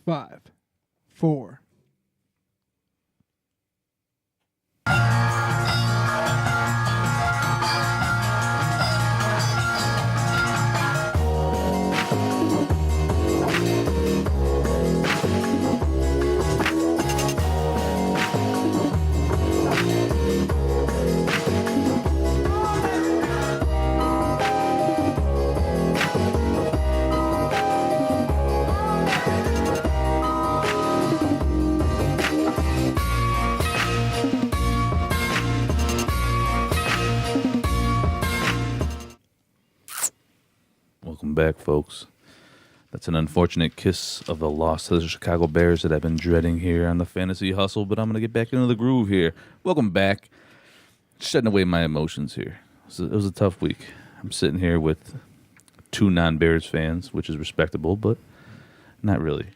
5, 4. Welcome back, folks. That's an unfortunate kiss of a loss to the Chicago Bears that I've been dreading here on the Fantasy Hustle, but I'm going to get back into the groove here. Welcome back. Shedding away my emotions here. It was a tough week. I'm sitting here with 2 non-Bears fans, which is respectable, but not really.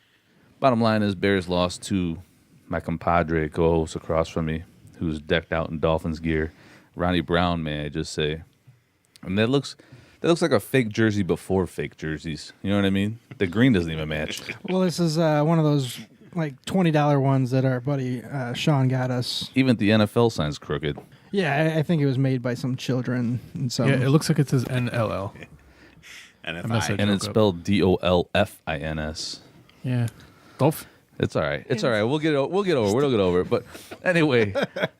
Bottom line is Bears lost to my compadre co-host across from me, who's decked out in Dolphins gear. Ronnie Brown, may I just say. And that looks like a fake jersey before fake jerseys. You know what I mean? The green doesn't even match. Well, this is one of those like $20 ones that our buddy Sean got us. Even the NFL sign's crooked. Yeah, I think it was made by some children. And some. Yeah, it looks like it says NLL. NFI. And it's spelled DOLFINS. Yeah. Dolph? It's all right. It's all right. We'll get over. We'll get over it. But anyway,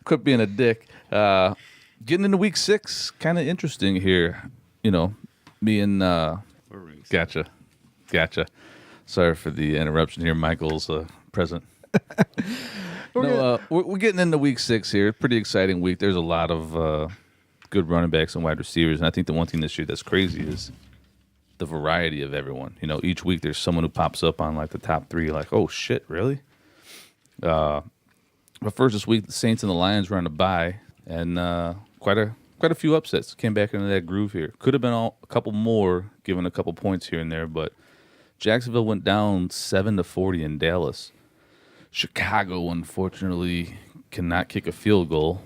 quit being a dick. Getting into week 6, kind of interesting here. You know, me and gotcha. Sorry for the interruption here. Michael's present. We're getting into week 6 here. Pretty exciting week. There's a lot of good running backs and wide receivers, and I think the one thing this year that's crazy is the variety of everyone. You know, each week there's someone who pops up on like the top 3. Like, oh shit, really? But first this week, the Saints and the Lions were on a bye, and quite a few upsets came back into that groove here. Could have been a couple more, given a couple points here and there, but Jacksonville went down 7-40 in Dallas. Chicago, unfortunately, cannot kick a field goal,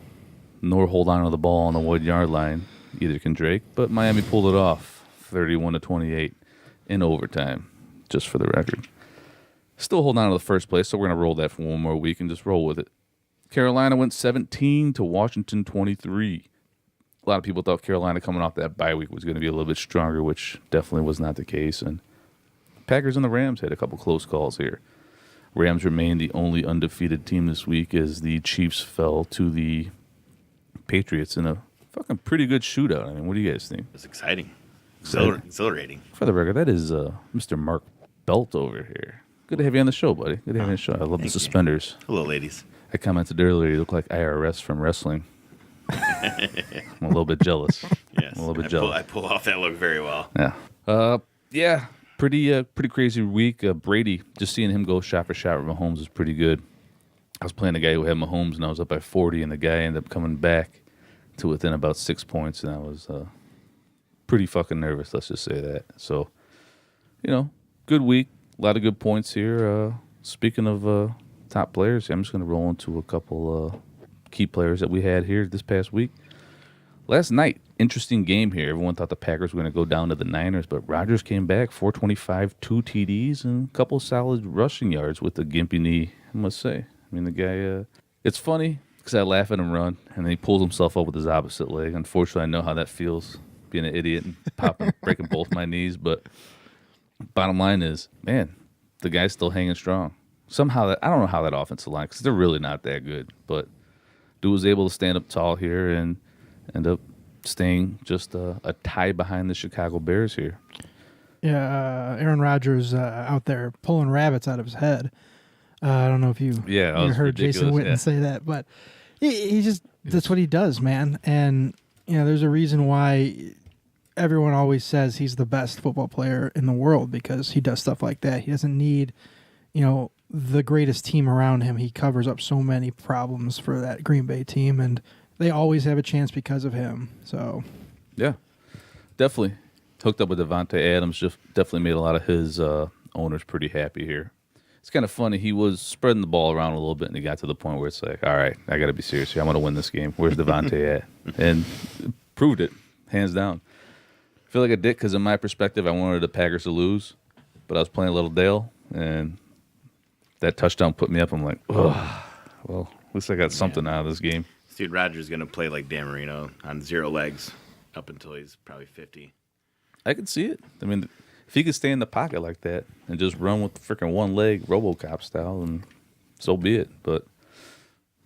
nor hold on to the ball on the 1-yard line. Either can Drake, but Miami pulled it off, 31-28 in overtime, just for the record. Still holding on to the first place, so we're going to roll that for one more week and just roll with it. Carolina went 17 to Washington 23. A lot of people thought Carolina coming off that bye week was going to be a little bit stronger, which definitely was not the case. And Packers and the Rams had a couple close calls here. Rams remain the only undefeated team this week as the Chiefs fell to the Patriots in a fucking pretty good shootout. I mean, what do you guys think? It's exciting. Exhilarating. For the record, that is Mr. Mark Belt over here. Good to have you on the show, buddy. Good to have you on the show. I love the suspenders. Hello, ladies. I commented earlier, you look like IRS from wrestling. I'm a little bit jealous. Yes. I'm a little bit jealous. I pull off that look very well. Yeah. Pretty crazy week. Brady, just seeing him go shot for shot with Mahomes was pretty good. I was playing a guy who had Mahomes, and I was up by 40, and the guy ended up coming back to within about 6 points, and I was pretty fucking nervous, let's just say that. So, you know, good week. A lot of good points here. Speaking of top players, I'm just going to roll into a couple key players that we had here this past week. Last night, interesting game here. Everyone thought the Packers were going to go down to the Niners, but Rodgers came back, 425, 2 TDs, and a couple solid rushing yards with the gimpy knee, I must say. I mean, the guy, it's funny because I laugh at him run, and then he pulls himself up with his opposite leg. Unfortunately, I know how that feels, being an idiot and breaking both my knees, but bottom line is, man, the guy's still hanging strong. Somehow, I don't know how that offensive line, because they're really not that good, but dude was able to stand up tall here and end up staying just a tie behind the Chicago Bears here. Yeah, Aaron Rodgers out there pulling rabbits out of his head. I don't know if you heard Jason Witten say that, but he just that's what he does, man. And you know, there's a reason why everyone always says he's the best football player in the world, because he does stuff like that. He doesn't need, you know, the greatest team around him. He covers up so many problems for that Green Bay team, and they always have a chance because of him. So, yeah, definitely hooked up with Devontae Adams. Just definitely made a lot of his owners pretty happy here. It's kind of funny. He was spreading the ball around a little bit, and he got to the point where it's like, all right, I got to be serious here. I'm going to win this game. Where's Devontae at? And proved it, hands down. I feel like a dick because in my perspective, I wanted the Packers to lose, but I was playing a little Dale, and that touchdown put me up. I'm like, oh, well, at least I got something out of this game. Dude, Rodgers going to play like Dan Marino on 0 legs up until he's probably 50. I could see it. I mean, if he could stay in the pocket like that and just run with the freaking one leg RoboCop style, and so be it. But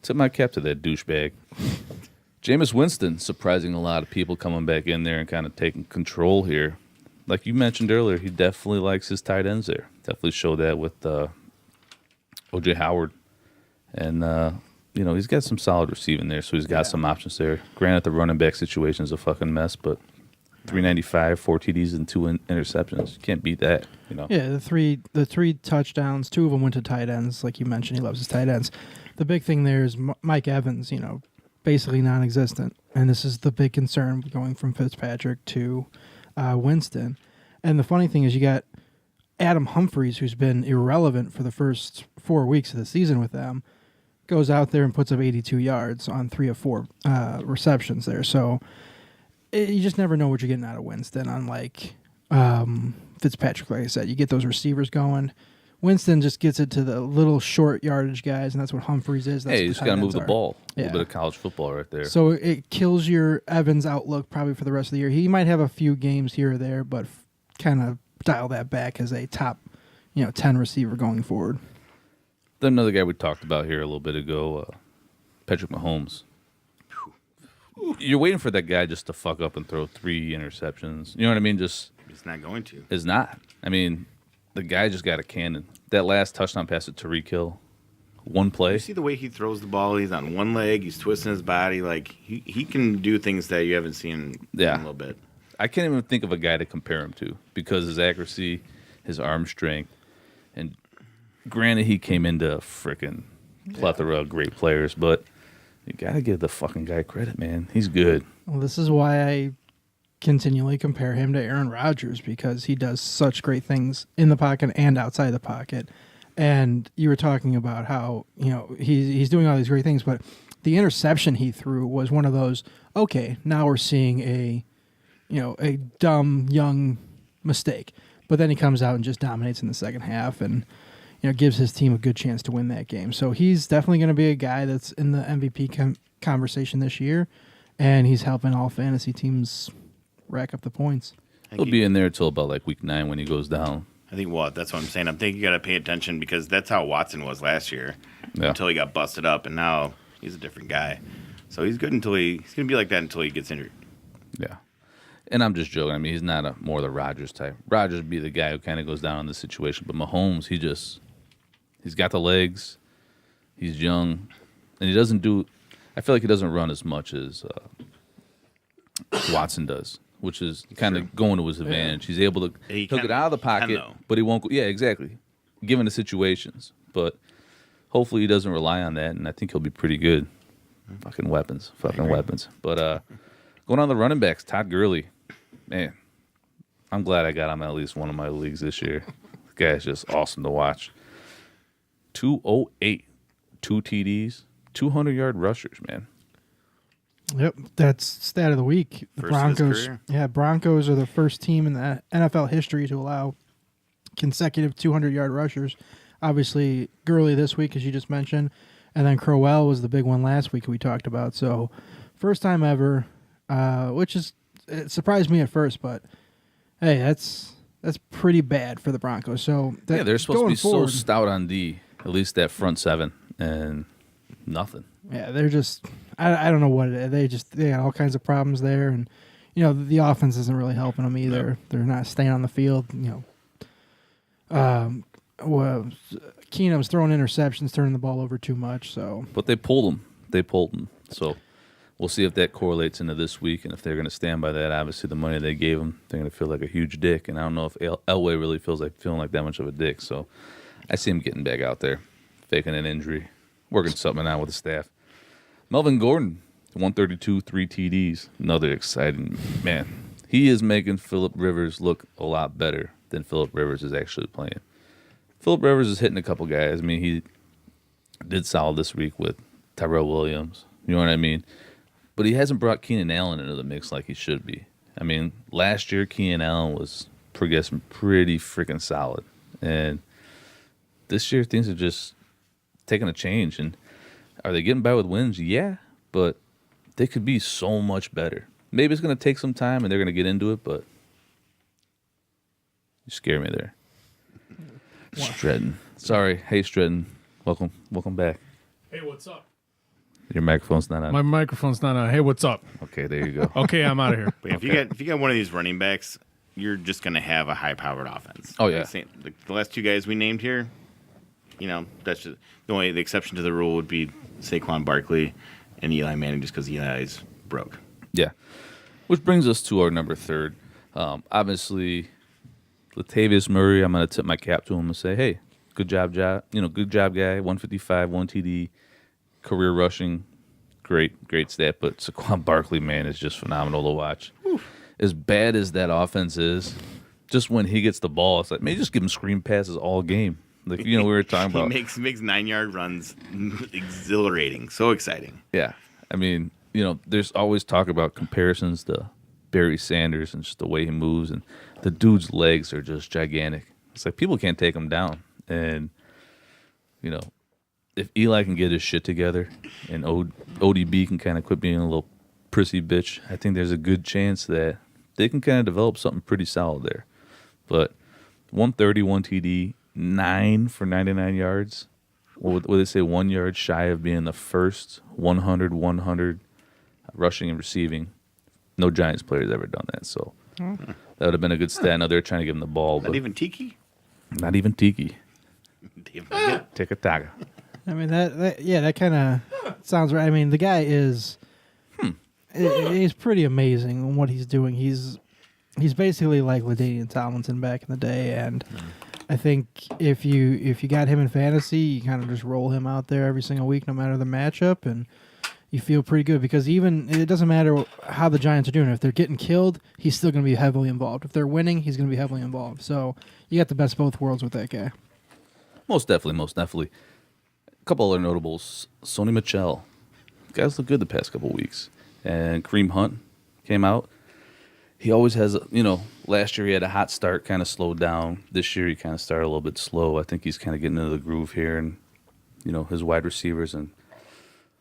tip my cap to that douchebag. Jameis Winston surprising a lot of people coming back in there and kind of taking control here. Like you mentioned earlier, he definitely likes his tight ends there. Definitely showed that with O.J. Howard. And, he's got some solid receiving there, so he's got some options there. Granted, the running back situation is a fucking mess, but 395, 4 TDs, and 2 interceptions. You can't beat that, Yeah, the three touchdowns, 2 of them went to tight ends. Like you mentioned, he loves his tight ends. The big thing there is Mike Evans, basically non-existent. And this is the big concern going from Fitzpatrick to Winston. And the funny thing is you got Adam Humphries, who's been irrelevant for the first 4 weeks of the season with them, goes out there and puts up 82 yards on 3 of 4 receptions there. So you just never know what you're getting out of Winston, unlike Fitzpatrick, like I said. You get those receivers going. Winston just gets it to the little short yardage guys, and that's what Humphries is. That's you just got to move the ball. A little bit of college football right there. So it kills your Evans outlook probably for the rest of the year. He might have a few games here or there, but kind of dial that back as a top 10 receiver going forward. Then another guy we talked about here a little bit ago, Patrick Mahomes. You're waiting for that guy just to fuck up and throw 3 interceptions. You know what I mean? He's not going to. It's not. I mean, the guy just got a cannon. That last touchdown pass to Tyreek Hill, one play. You see the way he throws the ball? He's on one leg. He's twisting his body. Like he can do things that you haven't seen in a little bit. I can't even think of a guy to compare him to because his accuracy, his arm strength, and granted he came into a freaking plethora of great players, but you got to give the fucking guy credit, man. He's good. Well, this is why I continually compare him to Aaron Rodgers, because he does such great things in the pocket and outside the pocket. And you were talking about how, he's doing all these great things, but the interception he threw was one of those, okay, now we're seeing a dumb young mistake. But then he comes out and just dominates in the second half and gives his team a good chance to win that game. So he's definitely going to be a guy that's in the MVP conversation this year, and he's helping all fantasy teams rack up the points. He'll be in there until about like week 9 when he goes down. I think that's what I'm saying. I'm thinking you got to pay attention because that's how Watson was last year until he got busted up, and now he's a different guy. So he's good until he's going to be like that until he gets injured. Yeah. And I'm just joking. I mean, he's not more the Rodgers type. Rodgers would be the guy who kind of goes down in this situation. But Mahomes, he's got the legs. He's young. And he doesn't I feel like he doesn't run as much as Watson does, which is kind of going to his advantage. He's able to hook it out of the pocket, but he won't go. Yeah, exactly. Given the situations. But hopefully he doesn't rely on that, and I think he'll be pretty good. Fucking weapons. But going on the running backs, Todd Gurley. Man, I'm glad I got him at least one of my leagues this year. The guy's just awesome to watch. 208, 2 TDs, 200-yard rushers, man. Yep, that's stat of the week. The Broncos, Broncos are the first team in the NFL history to allow consecutive 200-yard rushers. Obviously, Gurley this week, as you just mentioned, and then Crowell was the big one last week we talked about. So, first time ever, it surprised me at first, but hey, that's pretty bad for the Broncos. So they're supposed to be so stout on D, at least that front 7, and nothing. Yeah, they're just I don't know what it is. They got all kinds of problems there, and the offense isn't really helping them either. Yep. They're not staying on the field. Keenum's throwing interceptions, turning the ball over too much. So, but they pulled them. So we'll see if that correlates into this week, and if they're going to stand by that. Obviously, the money they gave him, they're going to feel like a huge dick, and I don't know if Elway really feeling like that much of a dick. So I see him getting back out there, faking an injury, working something out with the staff. Melvin Gordon, 132, 3 TDs. Another exciting man. He is making Phillip Rivers look a lot better than Phillip Rivers is actually playing. Phillip Rivers is hitting a couple guys. I mean, he did solid this week with Tyrell Williams. You know what I mean? But he hasn't brought Keenan Allen into the mix like he should be. I mean, last year Keenan Allen was pretty freaking solid. And this year things are just taking a change. And are they getting by with wins? Yeah, but they could be so much better. Maybe it's going to take some time and they're going to get into it, but you scare me there. Stretton. Sorry. Hey, Stretton. Welcome back. Hey, what's up? Your microphone's not on. My microphone's not on. Hey, what's up? Okay, there you go. Okay, I'm out of here. But if you got one of these running backs, you're just going to have a high-powered offense. Oh, yeah. The last two guys we named here, that's just the exception to the rule would be Saquon Barkley and Eli Manning, just because Eli's broke. Yeah. Which brings us to our number 3. Obviously, Latavius Murray, I'm going to tip my cap to him and say, hey, good job, guy. 155, 1 TD, career rushing, great stat. But Saquon Barkley, man, is just phenomenal to watch. Oof. As bad as that offense is, just when he gets the ball, it's like, man, just give him screen passes all game. Like, we were talking about. He makes 9-yard runs exhilarating, so exciting. Yeah. I mean, there's always talk about comparisons to Barry Sanders and just the way he moves, and the dude's legs are just gigantic. It's like people can't take him down. And, if Eli can get his shit together and ODB can kind of quit being a little prissy bitch, I think there's a good chance that they can kind of develop something pretty solid there. But 131 TD, 9 for 99 yards. What would they say, 1 yard shy of being the first 100 rushing and receiving. No Giants player's ever done that, so that would have been a good stat. I know they're trying to give him the ball. Not even Tiki? Not even Tiki. Tiki-taka. I mean, that kind of sounds right. I mean, the guy is he's pretty amazing in what he's doing. He's basically like LaDainian Tomlinson back in the day, and I think if you got him in fantasy, you kind of just roll him out there every single week, no matter the matchup, and you feel pretty good because even it doesn't matter how the Giants are doing. If they're getting killed, he's still going to be heavily involved. If they're winning, he's going to be heavily involved. So you got the best of both worlds with that guy. Most definitely. A couple other notables. Sony Michel. Guys look good the past couple weeks. And Kareem Hunt came out. He always has, last year he had a hot start, kind of slowed down. This year he kind of started a little bit slow. I think he's kind of getting into the groove here. And, his wide receivers and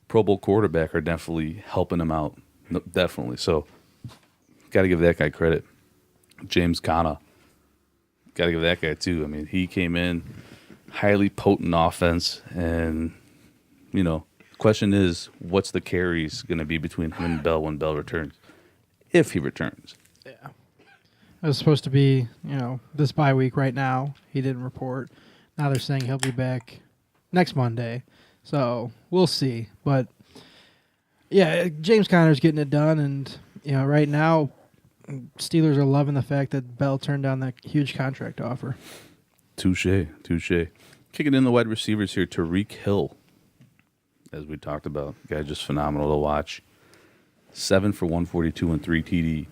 Pro Bowl quarterback are definitely helping him out. No, definitely. So, got to give that guy credit. James Conner. Got to give that guy, too. I mean, he came in, highly potent offense. And, question is, what's the carries going to be between him and Bell when Bell returns? If he returns. Yeah. It was supposed to be, this bye week right now. He didn't report. Now they're saying he'll be back next Monday. So we'll see. But, yeah, James Conner's getting it done. And, right now, Steelers are loving the fact that Bell turned down that huge contract offer. Touche. Kicking in the wide receivers here, Tyreek Hill, as we talked about. Guy just phenomenal to watch. 7 for 142 and 3 TD.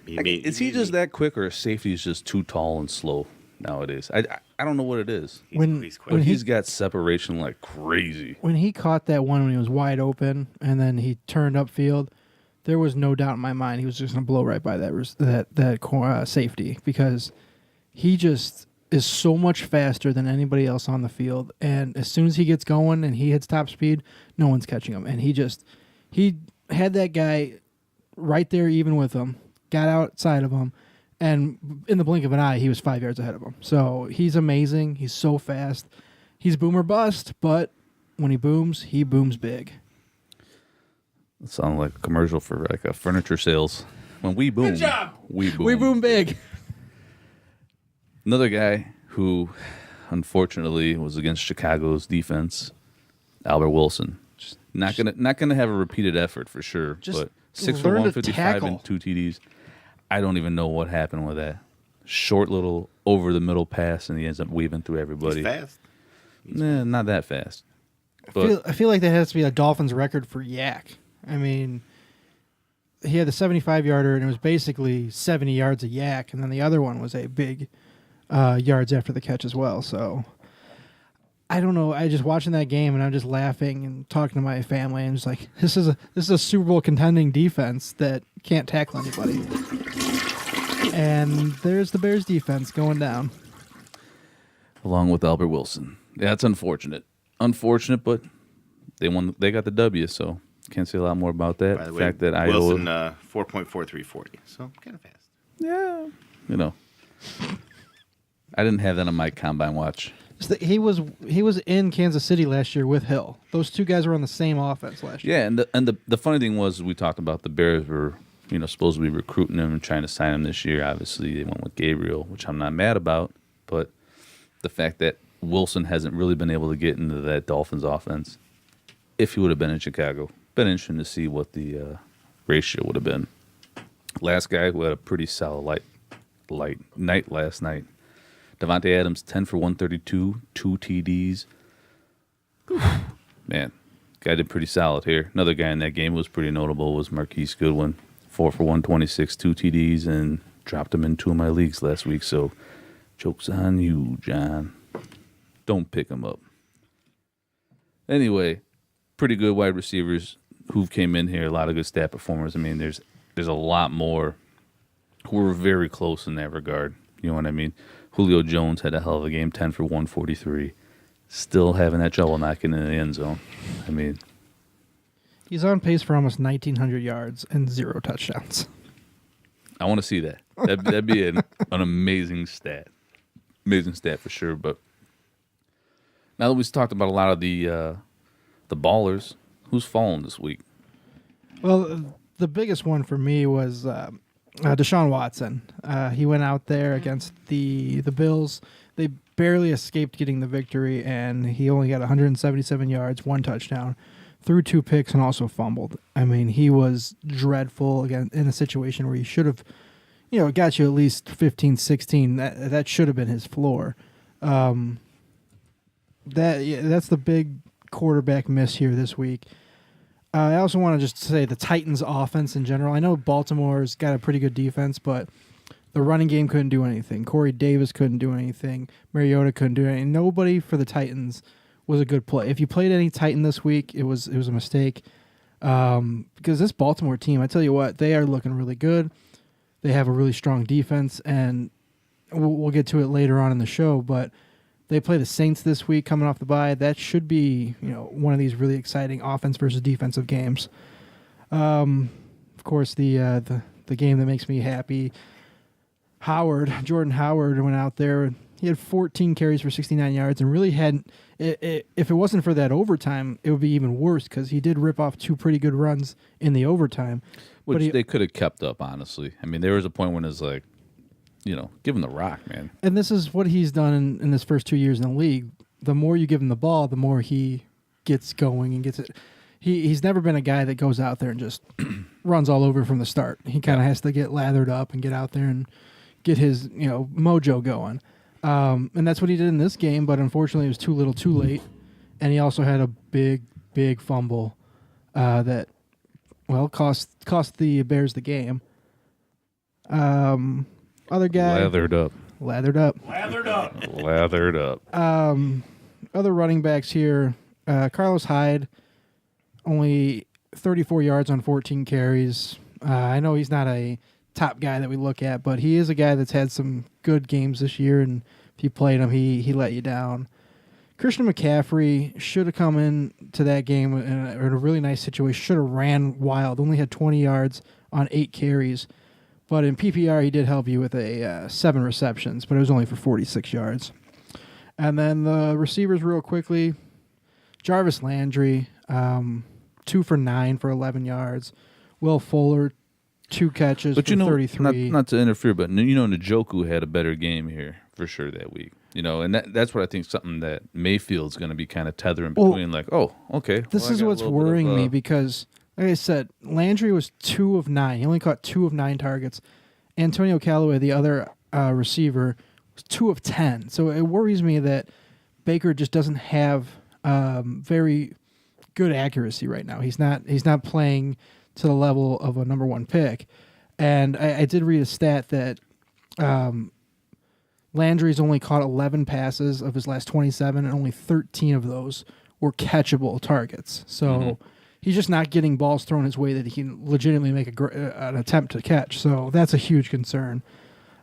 Is he just that quick, or safety is just too tall and slow nowadays? I don't know what it is. He's got separation like crazy. When he caught that one when he was wide open and then he turned upfield, there was no doubt in my mind he was just going to blow right by that safety because he just is so much faster than anybody else on the field. And as soon as he gets going and he hits top speed, no one's catching him. And he had that guy right there even with him, got outside of him, and in the blink of an eye, he was 5 yards ahead of him. So he's amazing. He's so fast. He's boom or bust, but when he booms big. It sounds like a commercial for like a furniture sales. When we boom, good job. We boom. We boom big. Another guy who, unfortunately, was against Chicago's defense, Albert Wilson. Not gonna have a repeated effort for sure. But 6 for 155 and 2 TDs. I don't even know what happened with that. Short little over the middle pass, and he ends up weaving through everybody. He's fast. Nah, not that fast. I feel like that has to be a Dolphins record for yak. I mean, he had the 75-yarder, and it was basically 70 yards of yak, and then the other one was a big yards after the catch as well. So I don't know. I just watching that game, and I'm just laughing and talking to my family, and just like, this is a Super Bowl contending defense that can't tackle anybody. And there's the Bears defense going down. Along with Albert Wilson. Yeah, it's unfortunate. Unfortunate, but they won. They got the W, so can't say a lot more about that. By the The way, fact that Wilson 4.4340, so kind of fast. Yeah, I didn't have that on my combine watch. He was in Kansas City last year with Hill. Those two guys were on the same offense last year. Yeah, and the funny thing was we talked about the Bears were supposed to be recruiting him and trying to sign him this year. Obviously, they went with Gabriel, which I'm not mad about, but the fact that Wilson hasn't really been able to get into that Dolphins offense. If he would have been in Chicago, been interesting to see what the ratio would have been. Last guy who had a pretty solid light night last night. Devontae Adams, 10 for 132, 2 TDs. Man, guy did pretty solid here. Another guy in that game who was pretty notable was Marquise Goodwin, 4 for 126, 2 TDs, and dropped him in 2 of my leagues last week. So, joke's on you, John. Don't pick him up. Anyway, pretty good wide receivers who came in here. A lot of good stat performers. I mean, there's a lot more who were very close in that regard. You know what I mean? Julio Jones had a hell of a game, 10 for 143. Still having that trouble knocking in the end zone. I mean, he's on pace for almost 1,900 yards and 0 touchdowns. I want to see that. That'd be an amazing stat. Amazing stat for sure. But now that we've talked about a lot of the ballers, who's fallen this week? Well, the biggest one for me was Deshaun Watson. He went out there against the Bills. They barely escaped getting the victory, and he only got 177 yards, 1 touchdown, threw 2 picks, and also fumbled. I mean, he was dreadful again in a situation where he should have, got you at least 15, 16. That should have been his floor. That's the big quarterback miss here this week. I also want to just say the Titans' offense in general. I know Baltimore's got a pretty good defense, but the running game couldn't do anything. Corey Davis couldn't do anything. Mariota couldn't do anything. Nobody for the Titans was a good play. If you played any Titan this week, it was a mistake. Because this Baltimore team, I tell you what, they are looking really good. They have a really strong defense, and we'll get to it later on in the show, but they play the Saints this week coming off the bye. That should be, one of these really exciting offense versus defensive games. Of course, the game that makes me happy, Jordan Howard went out there. He had 14 carries for 69 yards and really hadn't. If it wasn't for that overtime, it would be even worse because he did rip off 2 pretty good runs in the overtime. Which they could have kept up, honestly. I mean, there was a point when it's like, give him the rock, man. And this is what he's done in his first 2 years in the league. The more you give him the ball, the more he gets going and gets it. He's never been a guy that goes out there and just runs all over from the start. He kind of has to get lathered up and get out there and get his mojo going. And that's what he did in this game, but unfortunately it was too little too late. And he also had a big fumble that cost the Bears the game. Other guy. Lathered up. Other running backs here. Carlos Hyde, only 34 yards on 14 carries. I know he's not a top guy that we look at, but he is a guy that's had some good games this year, and if you played him, he let you down. Christian McCaffrey should have come in to that game in a really nice situation. Should have ran wild. Only had 20 yards on 8 carries. But in PPR, he did help you with 7 receptions, but it was only for 46 yards. And then the receivers real quickly. Jarvis Landry, 2 for 9 for 11 yards. Will Fuller, 2 catches for 33. Not to interfere, but Njoku had a better game here for sure that week. And that's what I think something that Mayfield's going to be kind of tethering between. Okay. This is what's worrying me because, like I said, Landry was 2 of 9. He only caught 2 of 9 targets. Antonio Callaway, the other receiver, was 2 of 10. So it worries me that Baker just doesn't have very good accuracy right now. He's not playing to the level of a number 1 pick. And I did read a stat that Landry's only caught 11 passes of his last 27, and only 13 of those were catchable targets. So he's just not getting balls thrown his way that he can legitimately make an attempt to catch. So that's a huge concern.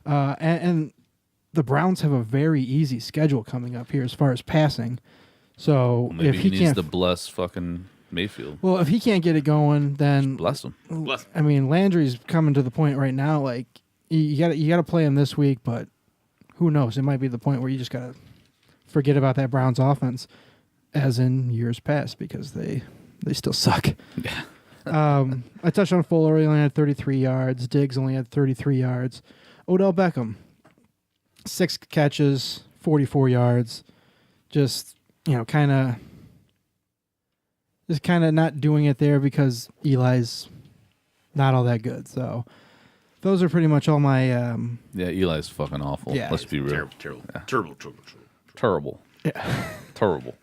And the Browns have a very easy schedule coming up here as far as passing. So maybe if he needs can't to bless fucking Mayfield. Well, if he can't get it going, then bless him. I mean, Landry's coming to the point right now. Like you got to play him this week, but who knows? It might be the point where you just got to forget about that Browns offense, as in years past, because they still suck. Yeah. I touched on Fuller. He only had 33 yards. Diggs only had 33 yards. Odell Beckham, 6 catches, 44 yards. Just kind of not doing it there because Eli's not all that good. So those are pretty much all my. Yeah, Eli's fucking awful. Yeah, let's be real. Terrible. Yeah. Terrible.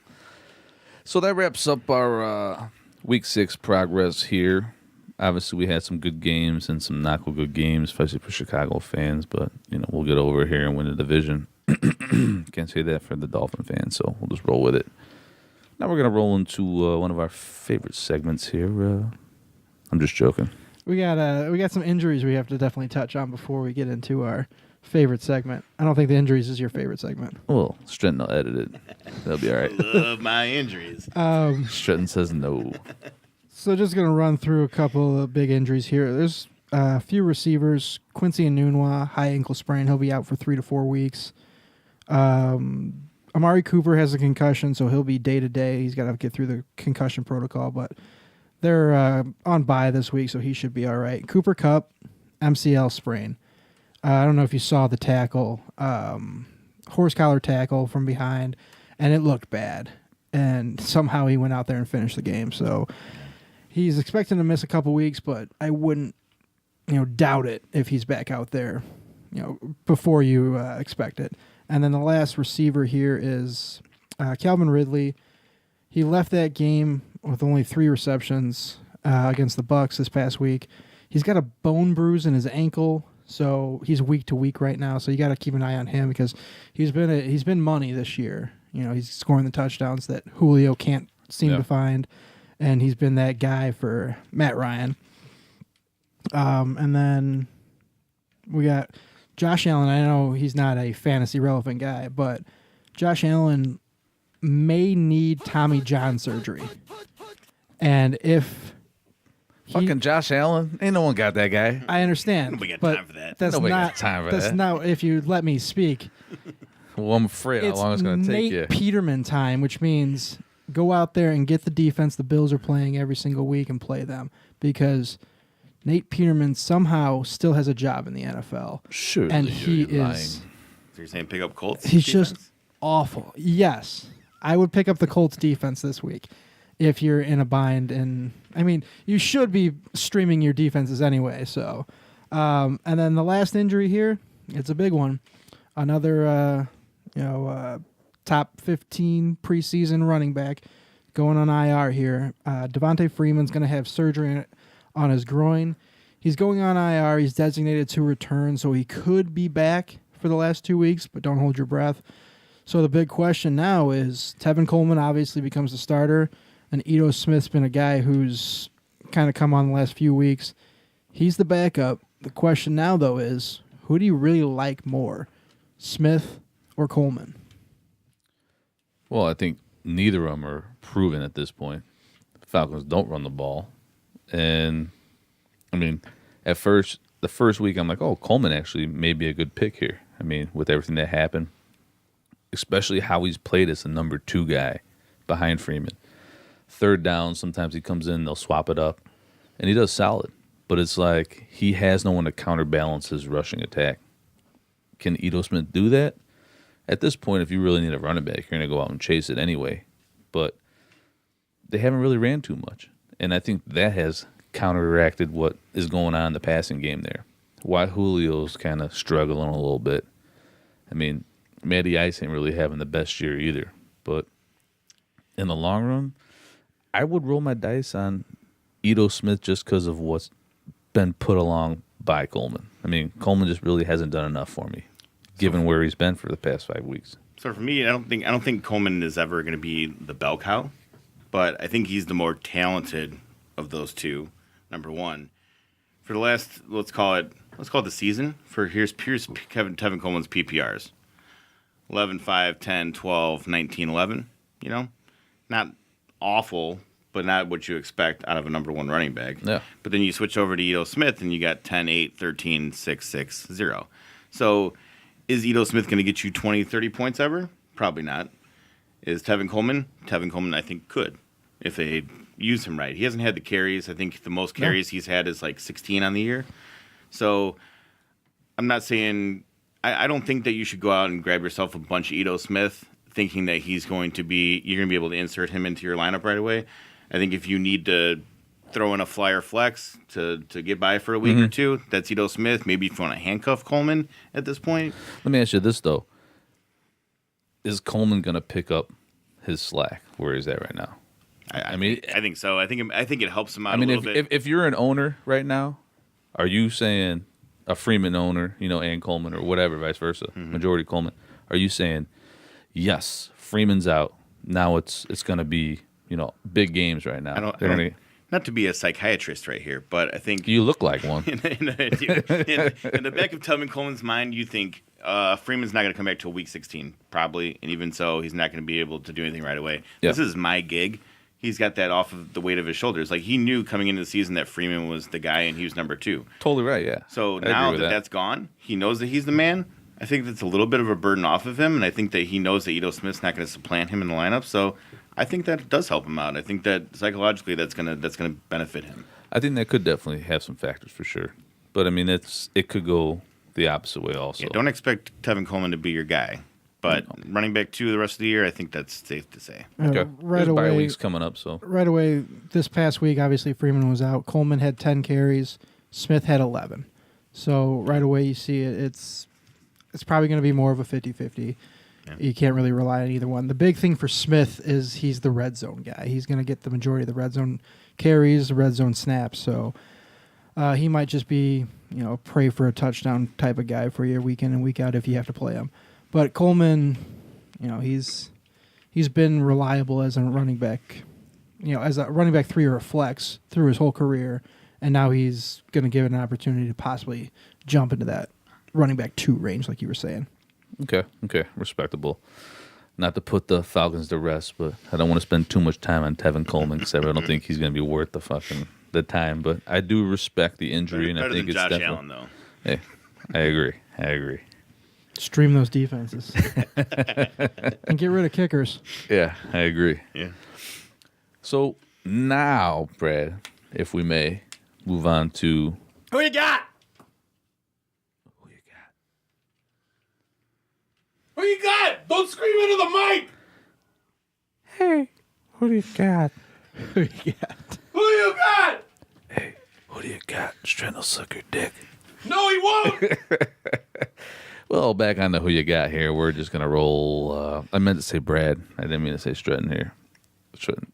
So that wraps up our Week 6 progress here. Obviously, we had some good games and some not so good games, especially for Chicago fans. But we'll get over here and win the division. Can't say that for the Dolphin fans, so we'll just roll with it. Now we're gonna roll into one of our favorite segments here. I'm just joking. We got some injuries we have to definitely touch on before we get into our favorite segment. I don't think the injuries is your favorite segment. Well, Stretton will edit it. That'll be all right. Love my injuries. Stretton says no. So just going to run through a couple of big injuries here. There's a few receivers. Quincy Enunwa, high ankle sprain. He'll be out for 3 to 4 weeks. Amari Cooper has a concussion, so he'll be day-to-day. He's got to get through the concussion protocol, but they're on bye this week, so he should be all right. Cooper Kupp, MCL sprain. I don't know if you saw the tackle, horse collar tackle from behind, and it looked bad. And somehow he went out there and finished the game. So he's expecting to miss a couple weeks, but I wouldn't, doubt it if he's back out there, before you expect it. And then the last receiver here is Calvin Ridley. He left that game with only 3 receptions against the Bucs this past week. He's got a bone bruise in his ankle. So he's week to week right now. So you got to keep an eye on him because he's been money this year. He's scoring the touchdowns that Julio can't seem to find, and he's been that guy for Matt Ryan. And then we got Josh Allen. I know he's not a fantasy relevant guy, but Josh Allen may need Tommy John surgery, and if fucking Josh Allen. Ain't no one got that guy. I understand. Nobody got but time for that. That's Nobody not got time for that's that. not if you let me speak. Well, I'm afraid how long it's going to take Nate you. Peterman time, which means go out there and get the defense the Bills are playing every single week and play them because Nate Peterman somehow still has a job in the NFL. Surely and you're lying. So you're saying pick up Colts? He's defense? just awful. Yes, I would pick up the Colts defense this week. If you're in a bind, and I mean, you should be streaming your defenses anyway. So, and then the last injury here, it's a big one. Another, top 15 preseason running back going on IR here. Devontae Freeman's going to have surgery on his groin. He's going on IR. He's designated to return, so he could be back for the last 2 weeks, but don't hold your breath. So the big question now is Tevin Coleman obviously becomes the starter. And Ito Smith's been a guy who's kind of come on the last few weeks. He's the backup. The question now, though, is who do you really like more, Smith or Coleman? Well, I think neither of them are proven at this point. The Falcons don't run the ball. And, I mean, the first week, I'm like, oh, Coleman actually may be a good pick here. I mean, with everything that happened, especially how he's played as the number 2 guy behind Freeman. Third down, sometimes he comes in, they'll swap it up, and he does solid. But it's like he has no one to counterbalance his rushing attack. Can Ito Smith do that? At this point, if you really need a running back, you're going to go out and chase it anyway. But they haven't really ran too much. And I think that has counteracted what is going on in the passing game there. Why Julio's kind of struggling a little bit. I mean, Matty Ice ain't really having the best year either. But in the long run, I would roll my dice on Ito Smith just because of what's been put along by Coleman. I mean, Coleman just really hasn't done enough for me, given where he's been for the past 5 weeks. So for me, I don't think Coleman is ever going to be the bell cow, but I think he's the more talented of those two. Number one, for the last let's call it the season. Here's Tevin Coleman's PPRs. 11, 5, 10, 12, 19, 11. You know, not awful, but not what you expect out of a number one running back. Yeah. But then you switch over to Ito Smith, and you got 10, 8, 13, 6, 6, 0. So is Ito Smith going to get you 20, 30 points ever? Probably not. Is Tevin Coleman? Tevin Coleman, I think, could if they use him right. He hasn't had the carries. I think the most carries he's had is like 16 on the year. So I'm not saying I don't think that you should go out and grab yourself a bunch of Ito Smith thinking that you're going to be able to insert him into your lineup right away. I think if you need to throw in a flyer flex to get by for a week or two, that's Ito Smith. Maybe if you want to handcuff Coleman at this point. Let me ask you this, though. Is Coleman going to pick up his slack where he's at right now? I think so. I think it helps him out a little bit. If you're an owner right now, are you saying a Freeman owner, and Coleman or whatever, vice versa, majority Coleman, are you saying, yes, Freeman's out, now it's going to be, big games right now? Not to be a psychiatrist right here, but I think you look like one. in the back of Tevin Coleman's mind, you think Freeman's not going to come back till week 16, probably, and even so, he's not going to be able to do anything right away. Yeah. This is my gig. He's got that off of the weight of his shoulders. Like, he knew coming into the season that Freeman was the guy and he was number 2. Totally right, yeah. So now that that's gone, he knows that he's the man. I think that's a little bit of a burden off of him, and I think that he knows that Ito Smith's not going to supplant him in the lineup. So I think that does help him out. I think that psychologically that's gonna benefit him. I think that could definitely have some factors for sure. But, I mean, it could go the opposite way also. Yeah, don't expect Tevin Coleman to be your guy. But running back 2 the rest of the year, I think that's safe to say. Okay. Right There's away, bye weeks coming up, so right away. This past week, obviously Freeman was out. Coleman had 10 carries. Smith had 11. So right away, you see it's probably going to be more of a 50-50. Yeah. You can't really rely on either one. The big thing for Smith is he's the red zone guy. He's going to get the majority of the red zone carries, the red zone snaps. So he might just be pray for a touchdown type of guy for you week in and week out if you have to play him. But Coleman, he's been reliable as a running back, as a running back 3 or a flex through his whole career, and now he's going to give it an opportunity to possibly jump into that running back 2 range, like you were saying. Okay, respectable. Not to put the Falcons to rest, but I don't want to spend too much time on Tevin Coleman because I don't think he's going to be worth the time. But I do respect the injury, and I think it's Josh definitely. Allen, though. Hey, I agree. Stream those defenses and get rid of kickers. Yeah, I agree. Yeah. So now, Brad, if we may, move on to Who you got? Who you got? Don't scream into the mic. Hey, who do you got? Who you got? Who you got? Hey, who do you got? Strand will suck your dick. No, he won't. Well, back on the who you got here, we're just going to roll. I meant to say Brad. I didn't mean to say Stratton here. Stratton,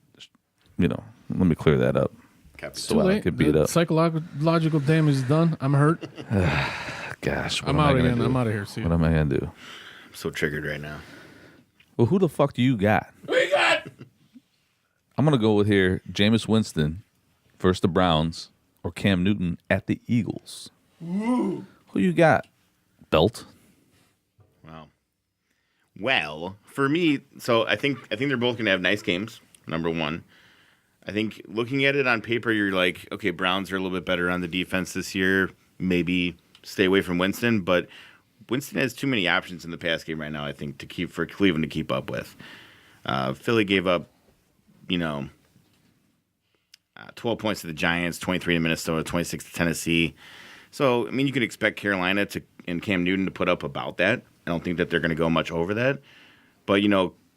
let me clear that up. So I could beat up. Psychological damage is done. I'm hurt. Gosh, I'm out again. I'm out of here. See what am I going to do? I'm so triggered right now. Well, who the fuck do you got? Who you got? I'm going to go with here Jameis Winston versus the Browns or Cam Newton at the Eagles. Ooh. Who you got? Belt? Wow. Well, for me, so I think they're both going to have nice games, number one. I think looking at it on paper, you're like, okay, Browns are a little bit better on the defense this year. Maybe stay away from Winston, but Winston has too many options in the pass game right now, I think, for Cleveland to keep up with. Philly gave up, 12 points to the Giants, 23 to Minnesota, 26 to Tennessee. So, I mean, you could expect Carolina and Cam Newton to put up about that. I don't think that they're going to go much over that. But,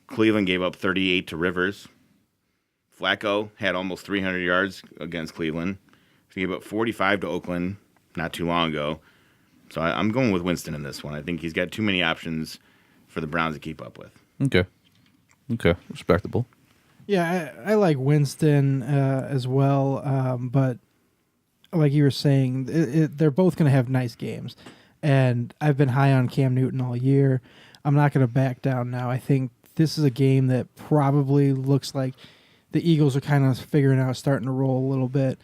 Cleveland gave up 38 to Rivers. Flacco had almost 300 yards against Cleveland. He gave up 45 to Oakland not too long ago. So I'm going with Winston in this one. I think he's got too many options for the Browns to keep up with. Okay. Respectable. Yeah, I like Winston as well. But like you were saying, they're both going to have nice games. And I've been high on Cam Newton all year. I'm not going to back down now. I think this is a game that probably looks like the Eagles are kind of figuring out, starting to roll a little bit.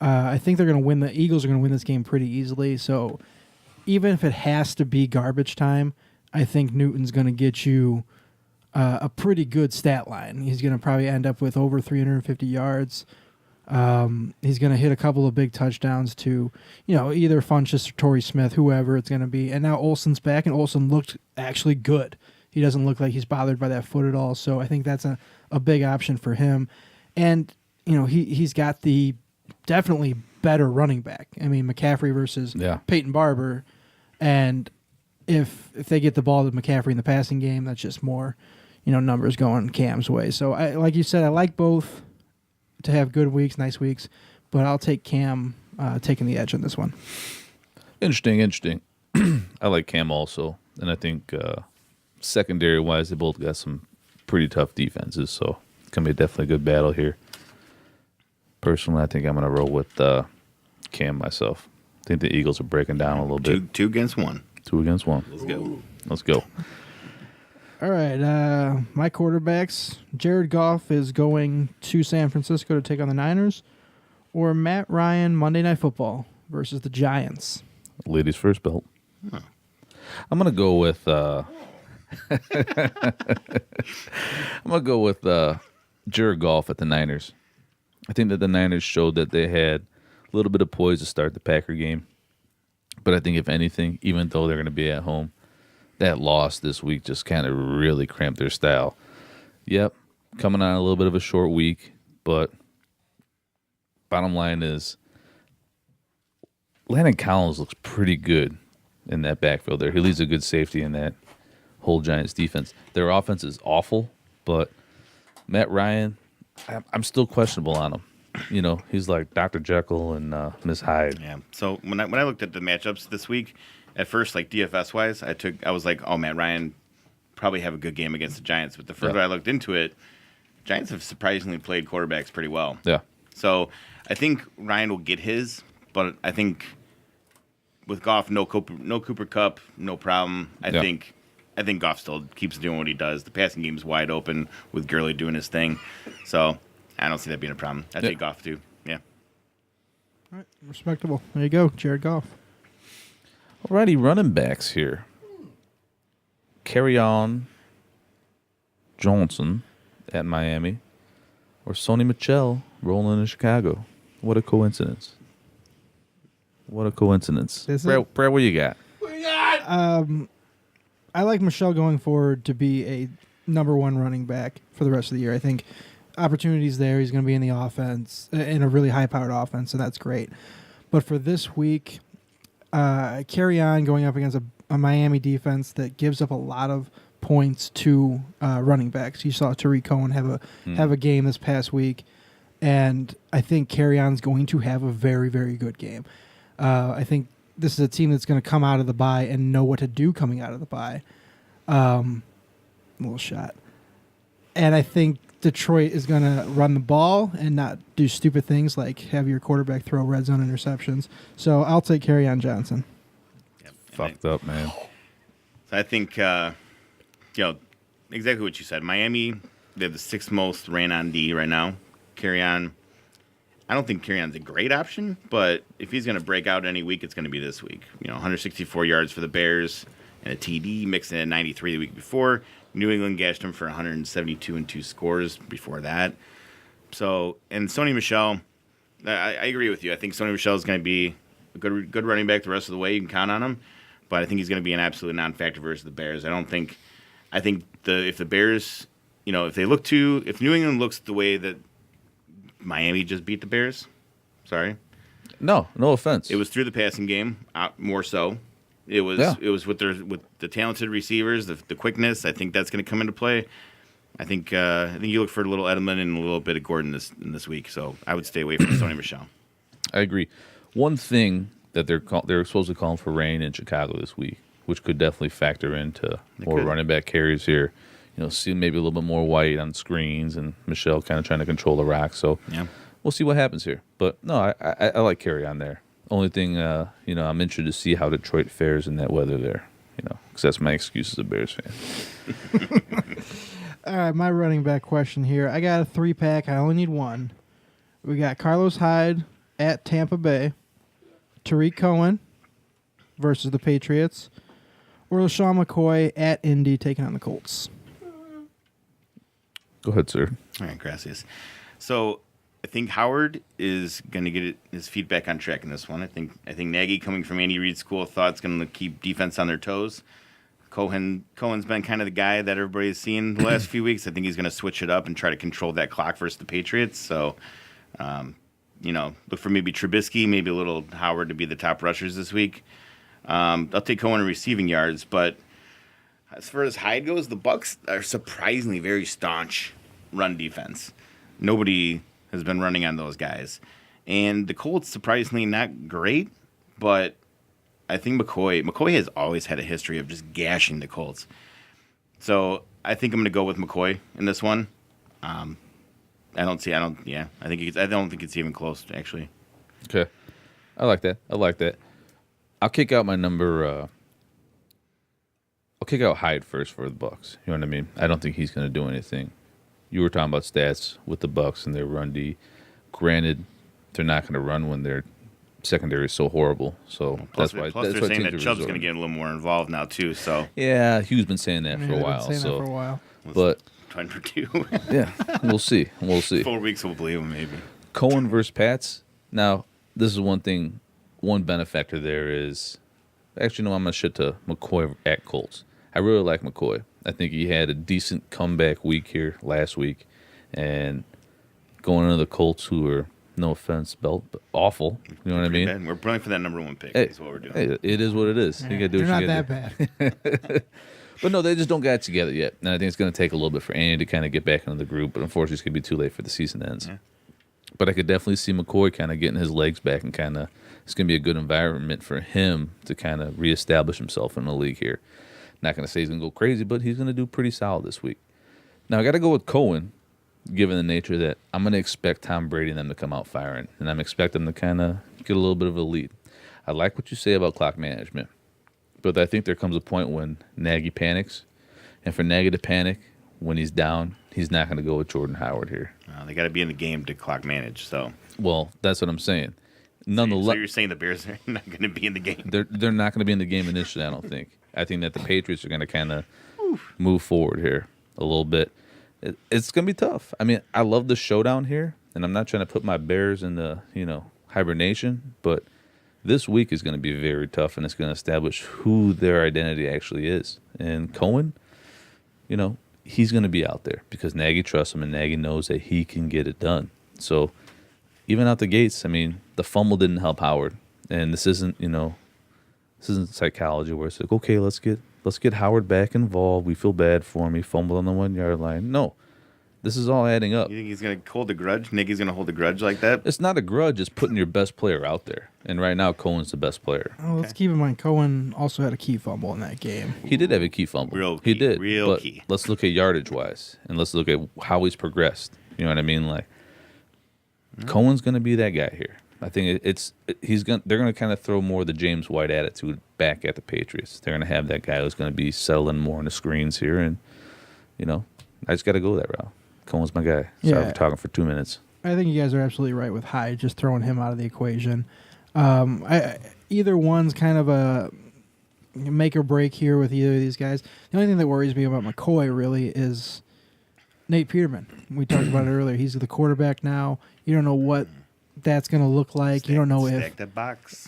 I think they're going to win. The Eagles are going to win this game pretty easily. So even if it has to be garbage time, I think Newton's going to get you a pretty good stat line. He's going to probably end up with over 350 yards. He's going to hit a couple of big touchdowns to, either Funchess or Torrey Smith, whoever it's going to be. And now Olsen's back, and Olsen looked actually good. He doesn't look like he's bothered by that foot at all. So I think that's a big option for him. And, he's got the definitely better running back. I mean, McCaffrey versus Peyton Barber. And if they get the ball to McCaffrey in the passing game, that's just more, numbers going Cam's way. So, like you said, I like both to have good weeks, nice weeks, but I'll take Cam taking the edge on this one. Interesting. I like Cam also, and I think secondary-wise, they both got some pretty tough defenses, so it's going to be definitely a good battle here. Personally, I think I'm going to roll with Cam myself. I think the Eagles are breaking down a little bit. 2 against 1. 2 against 1. Let's go. All right, my quarterbacks. Jared Goff is going to San Francisco to take on the Niners, or Matt Ryan Monday Night Football versus the Giants. Ladies first belt. Huh. I'm gonna go with. Jared Goff at the Niners. I think that the Niners showed that they had a little bit of poise to start the Packer game, but I think if anything, even though they're going to be at home, that loss this week just kind of really cramped their style. Yep, coming on a little bit of a short week, but bottom line is Landon Collins looks pretty good in that backfield there. He leads a good safety in that whole Giants defense. Their offense is awful, but Matt Ryan, I'm still questionable on him. He's like Dr. Jekyll and Miss Hyde. Yeah. So when I looked at the matchups this week, at first, like DFS wise, I was like, oh, Matt Ryan probably have a good game against the Giants. But the further I looked into it, Giants have surprisingly played quarterbacks pretty well. Yeah. So I think Ryan will get his, but I think with Goff, no Cooper Kupp, no problem. I think Goff still keeps doing what he does. The passing game is wide open with Gurley doing his thing. So I don't see that being a problem. I take Goff too. Yeah. All right. Respectable. There you go. Jared Goff. Alrighty, running backs here. Kerryon Johnson at Miami, or Sony Michel rolling in Chicago. What a coincidence. Brad, what you got? I like Michelle going forward to be a number 1 running back for the rest of the year. I think opportunities there. He's going to be in the offense, in a really high-powered offense, and that's great. But for this week, Kerryon going up against a Miami defense that gives up a lot of points to running backs. You saw Tariq Cohen have a game this past week, and I think Kerryon's going to have a very, very good game. I think this is a team that's going to come out of the bye and know what to do coming out of the bye. Little shot. And I think Detroit is going to run the ball and not do stupid things like have your quarterback throw red zone interceptions. So I'll take Kerryon Johnson. Yep. Fucked up, man. So I think, exactly what you said. Miami, they have the 6th most ran on D right now. Kerryon, I don't think Kerryon's a great option, but if he's going to break out any week, it's going to be this week. 164 yards for the Bears and a TD, mixing in 93 the week before. New England gashed him for 172 and 2 scores before that. So, and Sony Michel, I agree with you. I think Sony Michel is going to be a good running back the rest of the way. You can count on him, but I think he's going to be an absolute non-factor versus the Bears. I think if the Bears, if New England looks the way that Miami just beat the Bears, sorry. No offense. It was through the passing game, more so. It was with the talented receivers, the quickness. I think that's going to come into play. I think you look for a little Edelman and a little bit of Gordon this week. So I would stay away from Sony Michel. I agree. One thing that they're supposed to call for rain in Chicago this week, which could definitely factor into more running back carries here. See maybe a little bit more White on screens and Michelle kind of trying to control the rock. So we'll see what happens here. But no, I like Kerryon there. Only thing, I'm interested to see how Detroit fares in that weather there. Because that's my excuse as a Bears fan. All right, my running back question here. I got a 3-pack. I only need one. We got Carlos Hyde at Tampa Bay, Tariq Cohen versus the Patriots, or LaShawn McCoy at Indy taking on the Colts. Go ahead, sir. All right, gracias. So I think Howard is going to get his feet back on track in this one. I think Nagy, coming from Andy Reid's school of thought, is going to keep defense on their toes. Cohen's been kind of the guy that everybody's seen the last few weeks. I think he's going to switch it up and try to control that clock versus the Patriots. So, look for maybe Trubisky, maybe a little Howard to be the top rushers this week. I'll take Cohen in receiving yards, but as far as Hyde goes, the Bucs are surprisingly very staunch run defense. Nobody has been running on those guys. And the Colts, surprisingly not great, but I think McCoy has always had a history of just gashing the Colts. So I think I'm going to go with McCoy in this one. I don't think it's even close, actually. Okay. I like that. I'll kick out my number. I'll kick out Hyde first for the Bucs. You know what I mean? I don't think he's going to do anything. You were talking about stats with the Bucs and their run D. Granted, they're not going to run when their secondary is so horrible. So plus they're saying that Chubb's going to get a little more involved now too. So yeah, Hugh's been saying that for a while. But time for two. Yeah, we'll see. 4 weeks we'll believe him maybe. Cohen versus Pats. Now this is one thing. One benefactor there is actually no. I'm going to shit to McCoy at Colts. I really like McCoy. I think he had a decent comeback week here last week, and going into the Colts, who are, no offense, but awful. You know what I mean? Bad. We're playing for that number 1 pick. Is what we're doing. Hey, it is what it is. Yeah, you got to do what you got to do. They're not that bad. But no, they just don't got it together yet. And I think it's going to take a little bit for Andy to kind of get back into the group. But unfortunately, it's going to be too late for the season ends. Yeah. But I could definitely see McCoy kind of getting his legs back and kind of, it's going to be a good environment for him to kind of reestablish himself in the league here. Not going to say he's going to go crazy, but he's going to do pretty solid this week. Now, I got to go with Cohen, given the nature that I'm going to expect Tom Brady and them to come out firing, and I'm expecting them to kind of get a little bit of a lead. I like what you say about clock management, but I think there comes a point when Nagy panics, and for Nagy to panic when he's down, he's not going to go with Jordan Howard here. They got to be in the game to clock manage. So, well, that's what I'm saying. Nonetheless, so you're saying the Bears are not going to be in the game? They're not going to be in the game initially, I don't think. I think that the Patriots are going to kind of move forward here a little bit. It's going to be tough. I mean, I love the showdown here, and I'm not trying to put my Bears in the, hibernation, but this week is going to be very tough, and it's going to establish who their identity actually is. And Cohen, he's going to be out there because Nagy trusts him, and Nagy knows that he can get it done. So even out the gates, I mean, the fumble didn't help Howard, and this isn't psychology where it's like, okay, let's get Howard back involved. We feel bad for him. He fumbled on the 1 yard line. No, this is all adding up. You think he's going to hold a grudge? Nagy's going to hold a grudge like that? It's not a grudge. It's putting your best player out there. And right now, Cohen's the best player. Oh, let's keep in mind, Cohen also had a key fumble in that game. He did have a key fumble. Real key. He did. Real key. Let's look at yardage wise, and let's look at how he's progressed. You know what I mean? Like, Cohen's going to be that guy here. I think they're going to kind of throw more of the James White attitude back at the Patriots. They're going to have that guy who's going to be settling more on the screens here, and I just got to go that route. Cohen's my guy. Sorry for talking for 2 minutes. I think you guys are absolutely right with Hyde, just throwing him out of the equation. Either one's kind of a make or break here with either of these guys. The only thing that worries me about McCoy really is Nate Peterman. We talked about it earlier. He's the quarterback now. You don't know what that's going to look like. You don't know if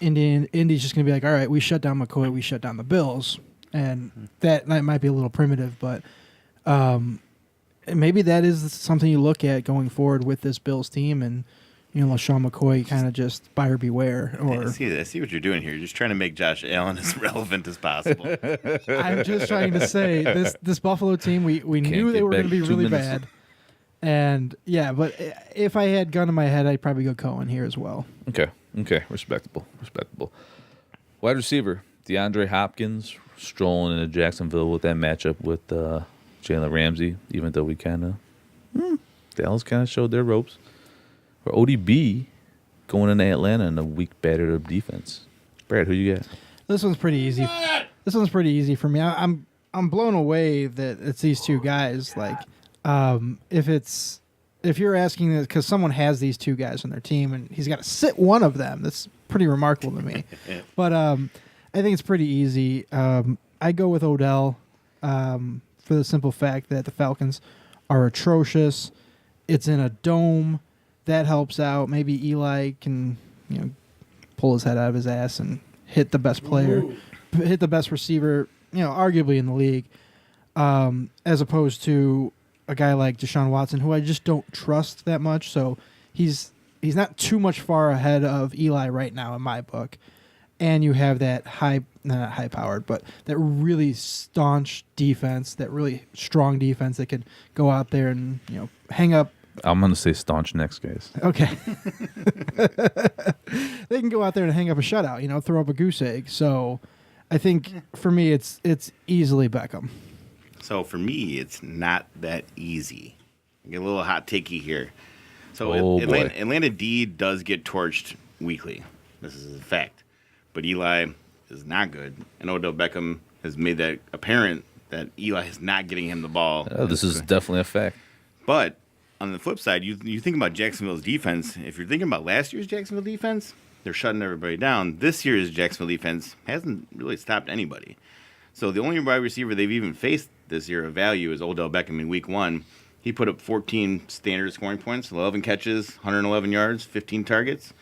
Indy's just going to be like, all right, we shut down McCoy, we shut down the Bills. And that might be a little primitive, but maybe that is something you look at going forward with this Bills team, and LaShawn McCoy kind of just buyer beware. Or I see what you're doing here. You're just trying to make Josh Allen as relevant as possible. I'm just trying to say this Buffalo team, we knew they were going to be really bad. And yeah, but if I had gun in my head, I'd probably go Cohen here as well. Okay, respectable. Wide receiver DeAndre Hopkins strolling into Jacksonville with that matchup with Jalen Ramsey. Even though we Dallas kind of showed their ropes. Or ODB going into Atlanta in a weak, battered up defense. Brad, who you got? This one's pretty easy. This one's pretty easy for me. I'm blown away that it's these two guys. Like. If you're asking this because someone has these two guys on their team and he's got to sit one of them, that's pretty remarkable to me. But I think it's pretty easy. I go with Odell for the simple fact that the Falcons are atrocious. It's in a dome. That helps out. Maybe Eli can, pull his head out of his ass and hit the best player, hit the best receiver, arguably in the league, as opposed to a guy like Deshaun Watson, who I just don't trust that much. So he's not too much far ahead of Eli right now in my book. And you have that not high-powered, but that really staunch defense, that really strong defense that could go out there and, hang up. I'm going to say staunch next, guys. Okay. They can go out there and hang up a shutout, throw up a goose egg. So I think for me, it's easily Beckham. So for me, it's not that easy. Get a little hot takey here. So Atlanta D does get torched weekly. This is a fact. But Eli is not good. And Odell Beckham has made that apparent that Eli is not getting him the ball. This is definitely a fact. But on the flip side, you think about Jacksonville's defense. If you're thinking about last year's Jacksonville defense, they're shutting everybody down. This year's Jacksonville defense hasn't really stopped anybody. So the only wide receiver they've even faced this year of value is Odell Beckham in week 1. He put up 14 standard scoring points, 11 catches, 111 yards, 15 targets.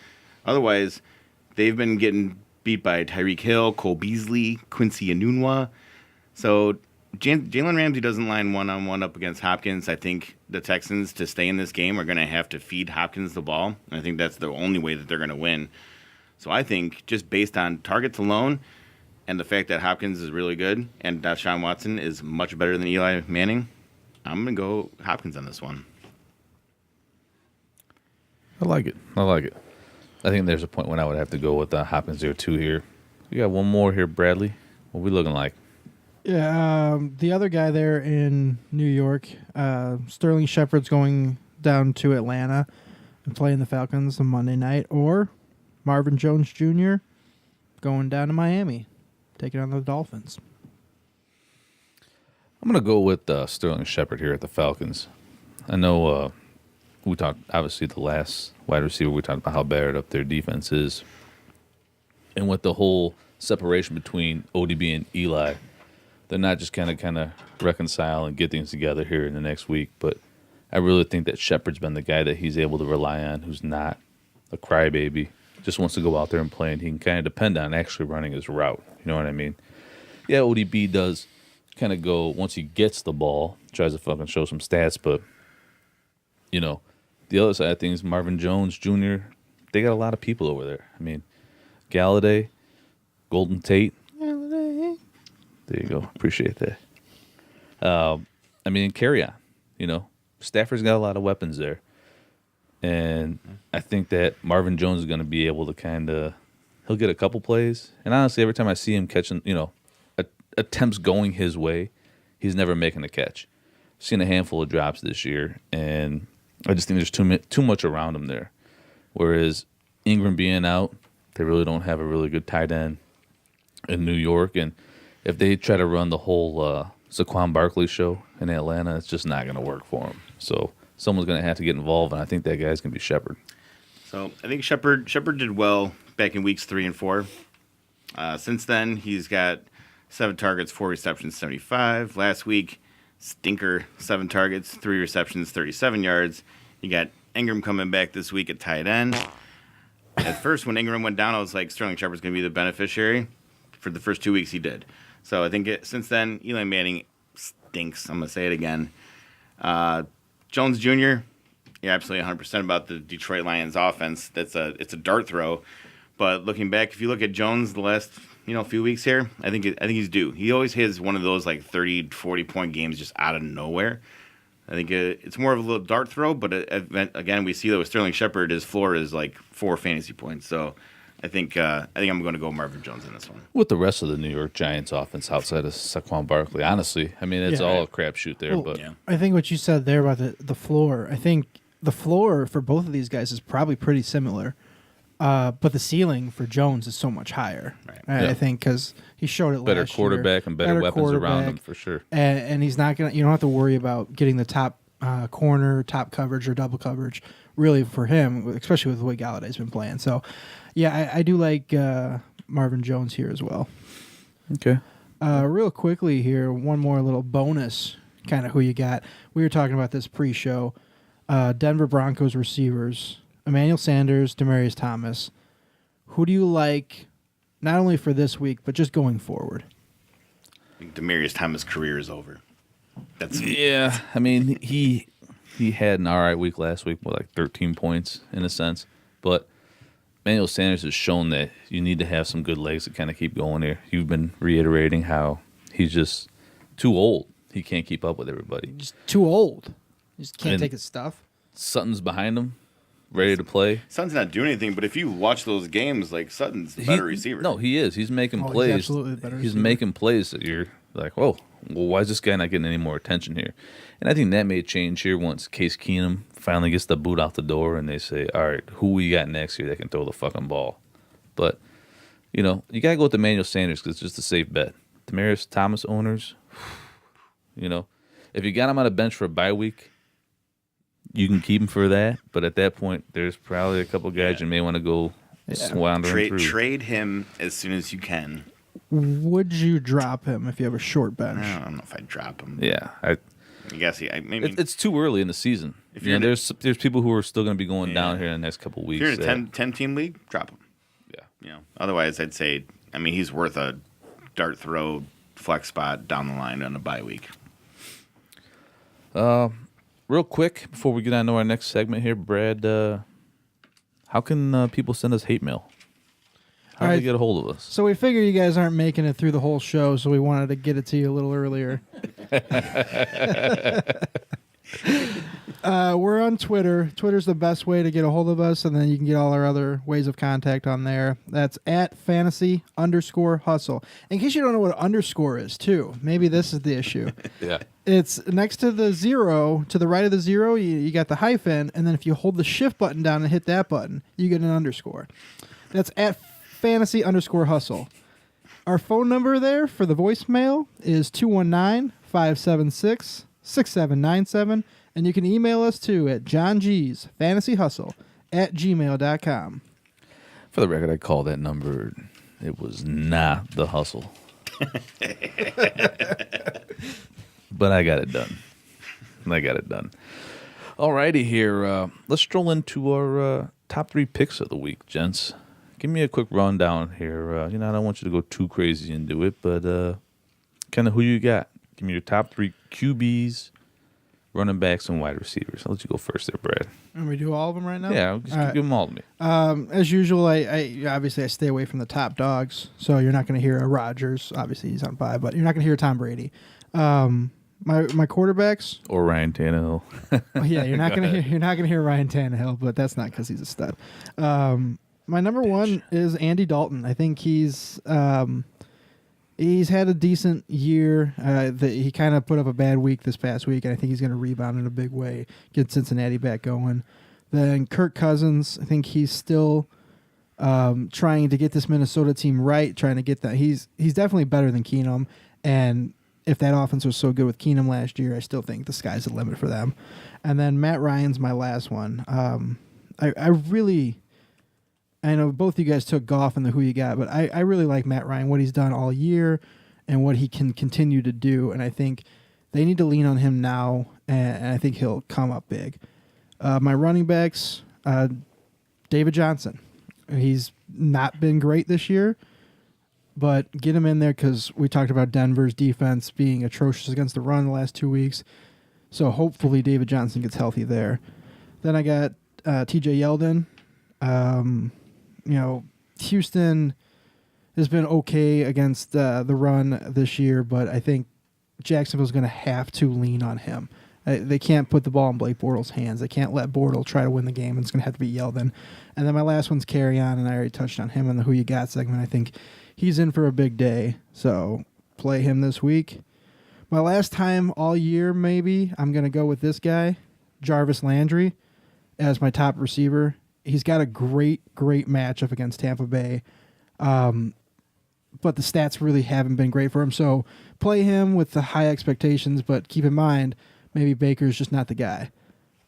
Otherwise, they've been getting beat by Tyreek Hill, Cole Beasley, Quincy Enunwa. So Jalen Ramsey doesn't line one-on-one up against Hopkins. I think the Texans, to stay in this game, are going to have to feed Hopkins the ball. And I think that's the only way that they're going to win. So I think just based on targets alone and the fact that Hopkins is really good and Deshaun Watson is much better than Eli Manning, I'm going to go Hopkins on this one. I like it. I think there's a point when I would have to go with Hopkins 0-2 here. We got one more here, Bradley. What are we looking like? Yeah, the other guy there in New York, Sterling Shepard's going down to Atlanta and playing the Falcons on Monday night, or Marvin Jones Jr. going down to Miami, taking on the Dolphins. I'm going to go with Sterling Shepard here at the Falcons. I know we talked, obviously, the last wide receiver, we talked about how bad up their defense is. And with the whole separation between ODB and Eli, they're not just kind of reconcile and get things together here in the next week. But I really think that Shepard's been the guy that he's able to rely on, who's not a crybaby, just wants to go out there and play, and he can kind of depend on actually running his route. You know what I mean? Yeah, ODB does kind of go, once he gets the ball, tries to fucking show some stats, but, the other side of things, Marvin Jones Jr., they got a lot of people over there. I mean, Galladay, Golden Tate. Galladay. There you go. Appreciate that. Carry on. Stafford's got a lot of weapons there. And I think that Marvin Jones is going to be able to he'll get a couple plays. And honestly, every time I see him catching, attempts going his way, he's never making a catch. I've seen a handful of drops this year, and I just think there's too much around him there. Whereas Ingram being out, they really don't have a really good tight end in New York. And if they try to run the whole Saquon Barkley show in Atlanta, it's just not going to work for them. So someone's going to have to get involved, and I think that guy's going to be Shepard. So I think Shepard did well back in weeks 3 and 4. Since then, he's got 7 targets, 4 receptions, 75. Last week, stinker, 7 targets, 3 receptions, 37 yards. You got Ingram coming back this week at tight end. At first, when Ingram went down, I was like, Sterling Shepard's going to be the beneficiary. For the first 2 weeks, he did. So I think since then, Eli Manning stinks. I'm going to say it again. Jones Jr., you're absolutely 100% about the Detroit Lions offense. It's a dart throw. But looking back, if you look at Jones the last few weeks here, I think he's due. He always has one of those like 30, 40-point games just out of nowhere. I think it's more of a little dart throw, but again, we see that with Sterling Shepard, his floor is like 4 fantasy points. So I think I'm going to go Marvin Jones in this one. With the rest of the New York Giants offense outside of Saquon Barkley, honestly, it's all a crapshoot there. But I think what you said there about the floor, I think the floor for both of these guys is probably pretty similar. But the ceiling for Jones is so much higher. Right. I think because he showed it better last year. Quarterback and better weapons around him for sure. And he's not gonna. You don't have to worry about getting the top corner, top coverage, or double coverage. Really for him, especially with the way Galladay's been playing. So, yeah, I do like Marvin Jones here as well. Okay. Real quickly here, one more little bonus, kind of who you got. We were talking about this pre-show. Denver Broncos receivers, Emmanuel Sanders, Demaryius Thomas. Who do you like, not only for this week, but just going forward? I think Demaryius Thomas' career is over. Yeah, I mean, he had an all right week last week with like 13 points in a sense, but Emmanuel Sanders has shown that you need to have some good legs to kind of keep going here. You've been reiterating how he's just too old. He can't keep up with everybody. Just too old. He just can't take his stuff. Sutton's behind him, ready to play. Sutton's not doing anything, but if you watch those games, like Sutton's a better receiver. No, he is. He's making plays. He's absolutely the better receiver. Making plays that you're like, whoa, well, why is this guy not getting any more attention here? And I think that may change here once Case Keenum finally gets the boot out the door and they say, all right, who we got next year that can throw the fucking ball? But, you got to go with Emmanuel Sanders because it's just a safe bet. Demaryius Thomas owners, if you got him on a bench for a bye week, you can keep him for that. But at that point, there's probably a couple guys you may want to go wandering through. Trade him as soon as you can. Would you drop him if you have a short bench? I don't know if I'd drop him. Yeah, I guess maybe it's too early in the season. If there's people who are still going to be going down here in the next couple of weeks. If you're in a 10-team league, drop him. Yeah. Otherwise, I'd say, he's worth a dart throw flex spot down the line on a bye week. Real quick before we get on to our next segment here, Brad, how can people send us hate mail? How do they get a hold of us? So we figure you guys aren't making it through the whole show, so we wanted to get it to you a little earlier. We're on Twitter. Twitter's the best way to get a hold of us, and then you can get all our other ways of contact on there. That's at @fantasy_hustle. In case you don't know what underscore is, too, maybe this is the issue. Yeah. It's next to the zero, to the right of the zero, you got the hyphen, and then if you hold the shift button down and hit that button, you get an underscore. That's at @fantasy_hustle. Our phone number there for the voicemail is 219-576-6797, and you can email us too at jong'sfantasyhustle@gmail.com. For the record, I called that number. It was not the hustle. But I got it done. All righty here. Let's stroll into our top 3 picks of the week, gents. Give me a quick rundown here. I don't want you to go too crazy into it, but kind of who you got. Give me your top 3 QBs, running backs, and wide receivers. I'll let you go first there, Brad. And we do all of them right now? Yeah, just give them all to me. As usual, I obviously I stay away from the top dogs, so you're not going to hear a Rodgers. Obviously, he's on bye, but you're not going to hear Tom Brady. My quarterbacks or Ryan Tannehill. Yeah, you're not going to hear Ryan Tannehill, but that's not because he's a stud. My number one is Andy Dalton. I think he's had a decent year. He kind of put up a bad week this past week, and I think he's going to rebound in a big way, get Cincinnati back going. Then Kirk Cousins, I think he's still trying to get this Minnesota team right, trying to get that. He's definitely better than Keenum, and if that offense was so good with Keenum last year, I still think the sky's the limit for them. And then Matt Ryan's my last one. I know both you guys took Goff and the who you got, but I really like Matt Ryan, what he's done all year and what he can continue to do. And I think they need to lean on him now, and I think he'll come up big. My running backs, David Johnson. He's not been great this year, but get him in there because we talked about Denver's defense being atrocious against the run the last 2 weeks. So hopefully David Johnson gets healthy there. Then I got TJ Yeldon. Houston has been okay against the run this year, but I think Jacksonville's going to have to lean on him. They can't put the ball in Blake Bortles' hands. They can't let Bortles try to win the game. It's going to have to be Yeldon. And then my last one's Carry-On, and I already touched on him in the Who You Got segment. I think he's in for a big day, so play him this week. My last time all year, maybe, I'm going to go with this guy, Jarvis Landry, as my top receiver. He's got a great matchup against Tampa Bay, but the stats really haven't been great for him. So play him with the high expectations, but keep in mind, maybe Baker's just not the guy.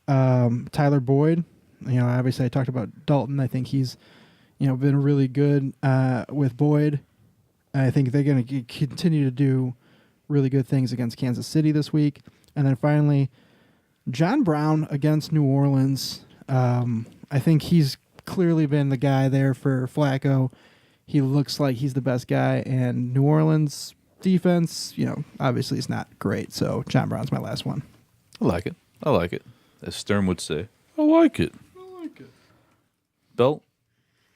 Tyler Boyd, obviously I talked about Dalton. I think he's, been really good with Boyd. And I think they're going to continue to do really good things against Kansas City this week. And then finally, John Brown against New Orleans. I think he's clearly been the guy there for Flacco. He looks like he's the best guy, and New Orleans defense, obviously is not great. So John Brown's my last one. I like it. As Stern would say, I like it. Belt,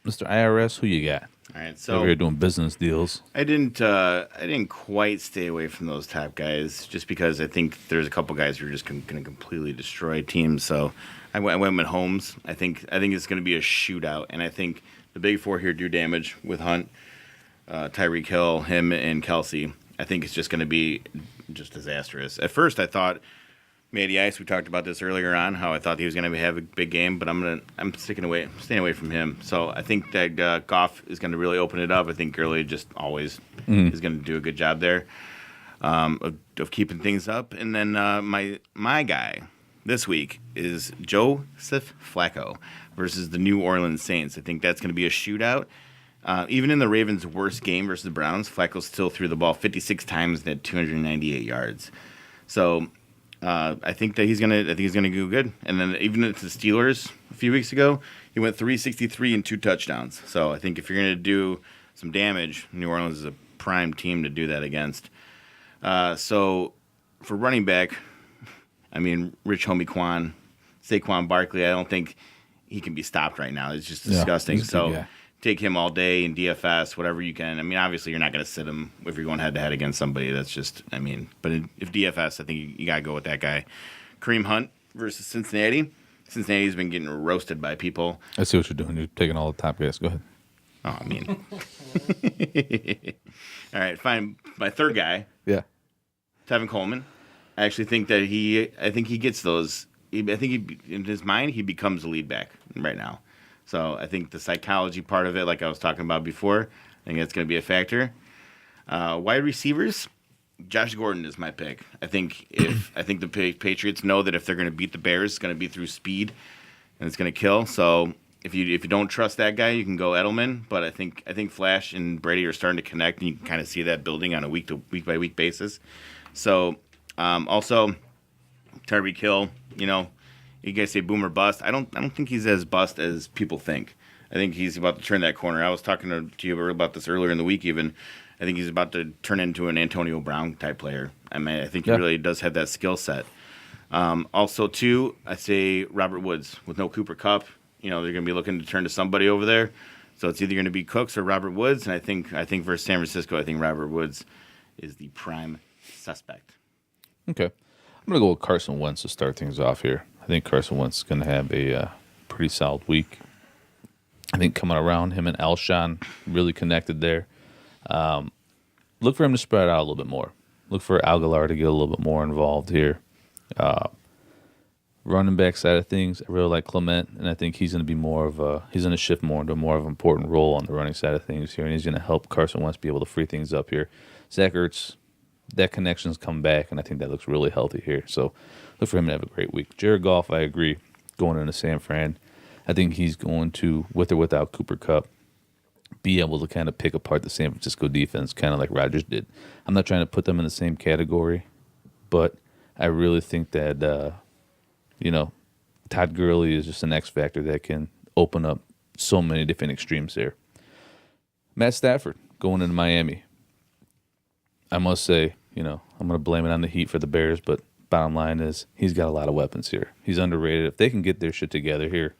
Mr. IRS, who you got? All right, so over here doing business deals. I didn't quite stay away from those top guys just because I think there's a couple guys who are just going to completely destroy teams. So I went with Holmes. I think it's going to be a shootout, and I think the big four here do damage with Hunt, Tyreek Hill, him, and Kelsey. I think it's just going to be just disastrous. At first, I thought Matty Ice. We talked about this earlier on, how I thought he was going to have a big game, but I'm staying away from him. So I think that Goff is going to really open it up. I think Gurley just always is going to do a good job there of keeping things up. And then my guy this week is Joseph Flacco versus the New Orleans Saints. I think that's going to be a shootout. Even in the Ravens' worst game versus the Browns, Flacco still threw the ball 56 times and had 298 yards. So I think he's gonna do good. And then even at the Steelers a few weeks ago, he went 363 and 2 touchdowns. So I think if you're gonna do some damage, New Orleans is a prime team to do that against. So for running back, I mean, Rich Homie Quan, Saquon Barkley, I don't think he can be stopped right now. It's just disgusting. So take him all day in DFS, whatever you can. I mean, obviously you're not going to sit him if you're going head-to-head against somebody. That's just, but if DFS, I think you got to go with that guy. Kareem Hunt versus Cincinnati. Cincinnati's been getting roasted by people. I see what you're doing. You're taking all the top guys. Go ahead. Oh, all right, fine. My third guy. Yeah. Tevin Coleman. I actually think that he gets those. I think in his mind, he becomes a lead back right now. So I think the psychology part of it, like I was talking about before, I think that's going to be a factor. Wide receivers, Josh Gordon is my pick. I think the Patriots know that if they're going to beat the Bears, it's going to be through speed, and it's going to kill. So if you don't trust that guy, you can go Edelman. But I think Flash and Brady are starting to connect, and you can kind of see that building on a week by week basis. So also Tyreek Hill, you guys say boom or bust. I don't think he's as bust as people think. I think he's about to turn that corner. I was talking to you about this earlier in the week even. I think he's about to turn into an Antonio Brown type player. I think he really does have that skill set. Also, too, I say Robert Woods. With no Cooper Kupp, they're going to be looking to turn to somebody over there. So it's either going to be Cooks or Robert Woods. And I think versus San Francisco, I think Robert Woods is the prime suspect. Okay. I'm going to go with Carson Wentz to start things off here. I think Carson Wentz is going to have a pretty solid week. I think coming around, him and Alshon really connected there. Look for him to spread out a little bit more. Look for Aguilar to get a little bit more involved here. Running back side of things, I really like Clement, and I think he's going to be he's going to shift more into more of an important role on the running side of things here, and he's going to help Carson Wentz be able to free things up here. Zach Ertz, that connection's come back, and I think that looks really healthy here. So look for him to have a great week. Jared Goff, I agree, going into San Fran. I think he's going to, with or without Cooper Kupp, be able to kind of pick apart the San Francisco defense, kind of like Rodgers did. I'm not trying to put them in the same category, but I really think that, Todd Gurley is just an X factor that can open up so many different extremes there. Matt Stafford going into Miami. I must say, I'm going to blame it on the Heat for the Bears, but bottom line is he's got a lot of weapons here. He's underrated. If they can get their shit together here,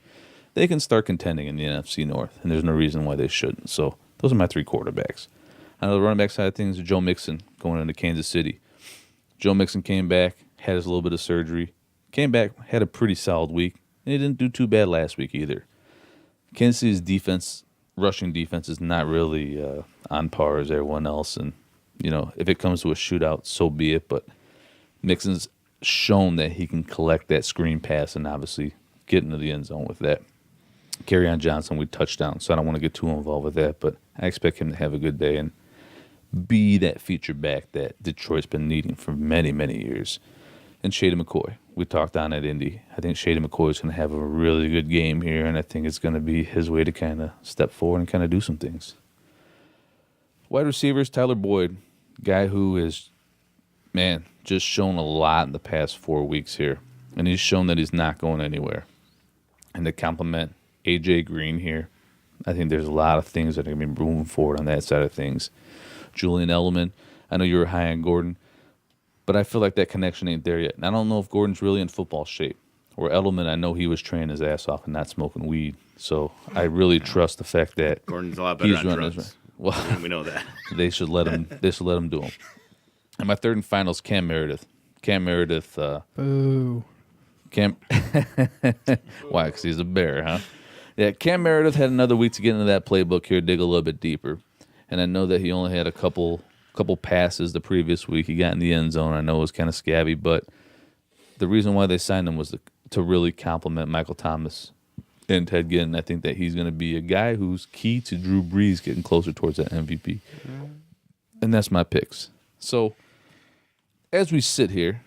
they can start contending in the NFC North, and there's no reason why they shouldn't. So those are my 3 quarterbacks. On the running back side of things, Joe Mixon going into Kansas City. Joe Mixon came back, had his little bit of surgery, came back, had a pretty solid week, and he didn't do too bad last week either. Kansas City's defense, rushing defense, is not really on par as everyone else, and if it comes to a shootout, so be it. But Mixon's shown that he can collect that screen pass and obviously get into the end zone with that. Kerryon Johnson, we touched on, so I don't want to get too involved with that, but I expect him to have a good day and be that feature back that Detroit's been needing for many, many years. And Shady McCoy, we talked on at Indy. I think Shady McCoy is going to have a really good game here, and I think it's going to be his way to kind of step forward and kind of do some things. Wide receivers, Tyler Boyd, guy who is, man, just shown a lot in the past 4 weeks here. And he's shown that he's not going anywhere. And to compliment A.J. Green here, I think there's a lot of things that are going to be moving forward on that side of things. Julian Edelman, I know you were high on Gordon, but I feel like that connection ain't there yet. And I don't know if Gordon's really in football shape. Or Edelman, I know he was training his ass off and not smoking weed. So I really trust the fact that Gordon's a lot better on drugs. Well, we know that. They should let him do them. And my third and final is Cam Meredith. Boo. Why? Because he's a bear, huh? Yeah, Cam Meredith had another week to get into that playbook here, dig a little bit deeper. And I know that he only had a couple passes the previous week. He got in the end zone. I know it was kind of scabby, but the reason why they signed him was to really complement Michael Thomas and Ted Ginn. I think that he's going to be a guy who's key to Drew Brees getting closer towards that MVP. And that's my picks. So as we sit here,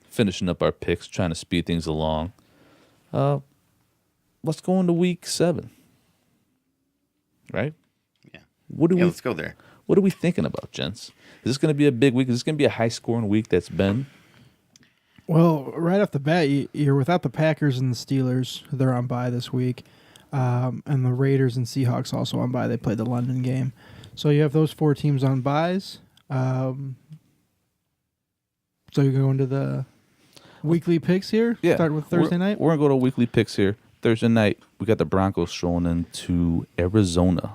finishing up our picks, trying to speed things along, let's go into week 7. Right? Yeah. Let's go there. What are we thinking about, gents? Is this going to be a big week? Is this going to be a high-scoring week that's been? Well, right off the bat, you're without the Packers and the Steelers. They're on bye this week. And the Raiders and Seahawks also on bye. They played the London game. So you have those 4 teams on byes. So you go into the weekly picks here? Yeah. Start with Thursday night? We're going to go to weekly picks here. Thursday night, we got the Broncos strolling into Arizona.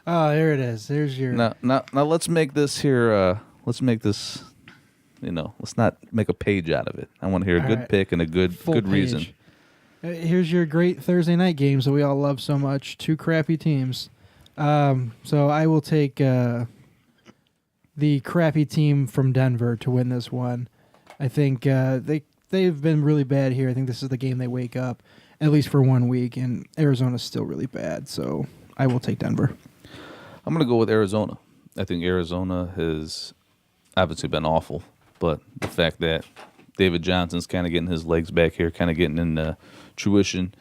Oh, there it is. There's your... Now let's make this here... let's not make a page out of it. I want to hear a good pick and a good reason. Here's your great Thursday night games that we all love so much. 2 crappy teams. So I will take the crappy team from Denver to win this one. I think they've been really bad here. I think this is the game they wake up, at least for 1 week, and Arizona's still really bad. So I will take Denver. I'm going to go with Arizona. I think Arizona has obviously been awful. But the fact that David Johnson's kind of getting his legs back here, kind of getting in fruition,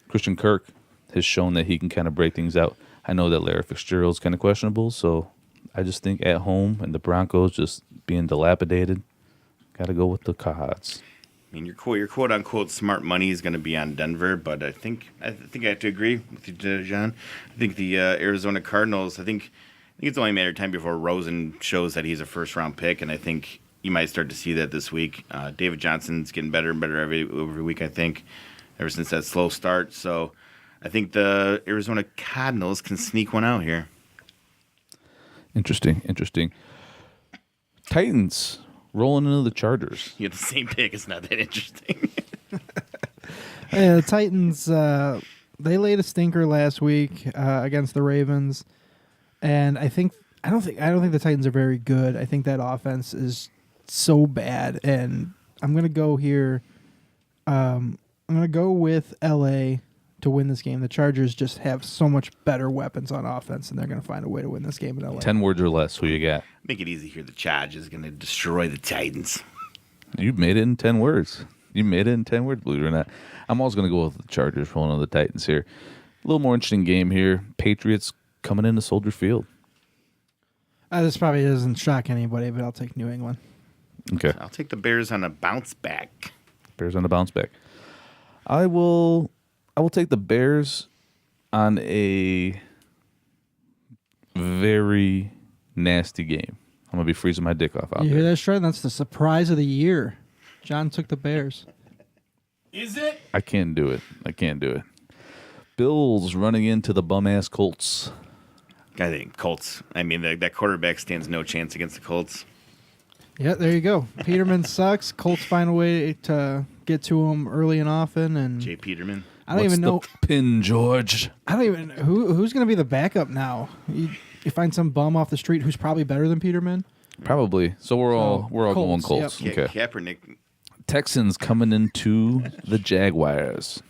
Christian Kirk has shown that he can kind of break things out. I know that Larry Fitzgerald's kind of questionable, so I just think at home and the Broncos just being dilapidated, got to go with the Cards. I mean, your quote unquote smart money is going to be on Denver, but I think I have to agree with you, John. I think the Arizona Cardinals. I think it's only a matter of time before Rosen shows that he's a first-round pick, and I think you might start to see that this week. David Johnson's getting better and better every week, I think, ever since that slow start. So I think the Arizona Cardinals can sneak one out here. Interesting. Titans rolling into the Chargers. You have the same pick. It's not that interesting. Yeah, the Titans, they laid a stinker last week against the Ravens. And I don't think the Titans are very good. I think that offense is so bad, and I'm gonna go here. I'm gonna go with LA to win this game. The Chargers just have so much better weapons on offense, and they're gonna find a way to win this game in LA. 10 words or less. Who you got? Make it easy here. The Chargers is gonna destroy the Titans. You made it in 10 words. Believe it or not. I'm always gonna go with the Chargers rolling on the Titans here. A little more interesting game here. Patriots coming into Soldier Field. This probably doesn't shock anybody, but I'll take New England. Okay. I'll take the Bears on a bounce back. I will take the Bears on a very nasty game. I'm going to be freezing my dick off out there. You hear that, Shred? That's the surprise of the year. John took the Bears. Is it? I can't do it. Bills running into the bum-ass Colts. I think Colts. I mean, that quarterback stands no chance against the Colts. Yeah, there you go. Peterman sucks. Colts find a way to get to him early and often. And Jay Peterman. I don't even know. Pin, George. I don't even who's going to be the backup now. You find some bum off the street who's probably better than Peterman. Probably. So we're all going Colts. Yep. Okay. Kaepernick. Texans coming into the Jaguars.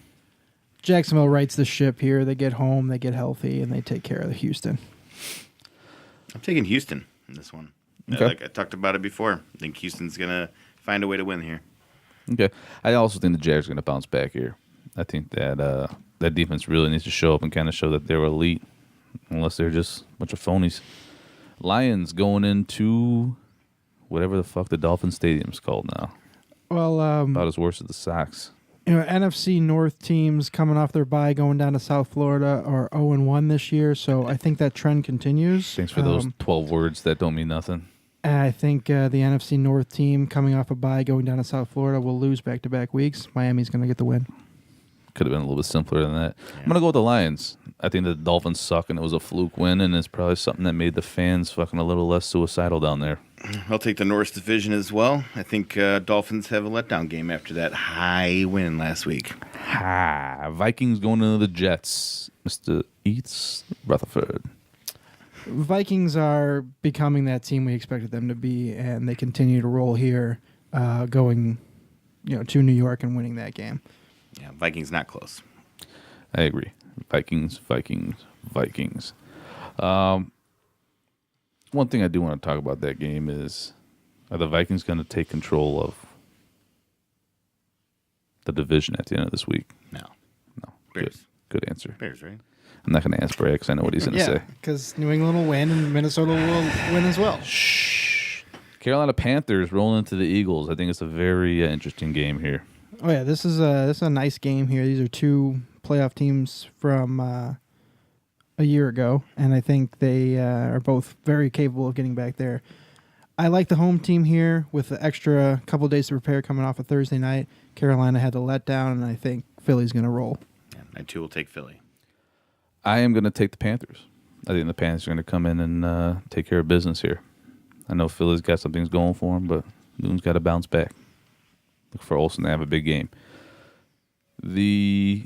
Jacksonville rights the ship here. They get home, they get healthy, and they take care of Houston. I'm taking Houston in this one. Okay. Like I talked about it before. I think Houston's going to find a way to win here. Okay. I also think the Jags are going to bounce back here. I think that that defense really needs to show up and kind of show that they're elite, unless they're just a bunch of phonies. Lions going into whatever the fuck the Dolphin Stadium's called now. Well, about as worse as the Sox. NFC North teams coming off their bye going down to South Florida are 0-1 this year, so I think that trend continues. Thanks for those 12 words that don't mean nothing. And I think the NFC North team coming off a bye going down to South Florida will lose back-to-back weeks. Miami's going to get the win. Could have been a little bit simpler than that. Yeah. I'm going to go with the Lions. I think the Dolphins suck, and it was a fluke win, and it's probably something that made the fans fucking a little less suicidal down there. I'll take the North Division as well. I think Dolphins have a letdown game after that high win last week. Vikings going into the Jets. Mr. Eats Rutherford. Vikings are becoming that team we expected them to be, and they continue to roll here, going to New York and winning that game. Yeah, Vikings not close. I agree. Vikings. One thing I do want to talk about that game is, are the Vikings going to take control of the division at the end of this week? No. Bears. Good answer. Bears, right? I'm not going to ask Brad because I know what he's going to say. Yeah, because New England will win and Minnesota will win as well. Shh. Carolina Panthers rolling into the Eagles. I think it's a very interesting game here. Oh yeah, this is a nice game here. These are two playoff teams from a year ago, and I think they are both very capable of getting back there. I like the home team here with the extra couple of days to prepare coming off a Thursday night. Carolina had to let down, and I think Philly's going to roll. Yeah, I too will take Philly. I am going to take the Panthers. I think the Panthers are going to come in and take care of business here. I know Philly's got some things going for them, but Noon's got to bounce back. Look for Olsen to have a big game. The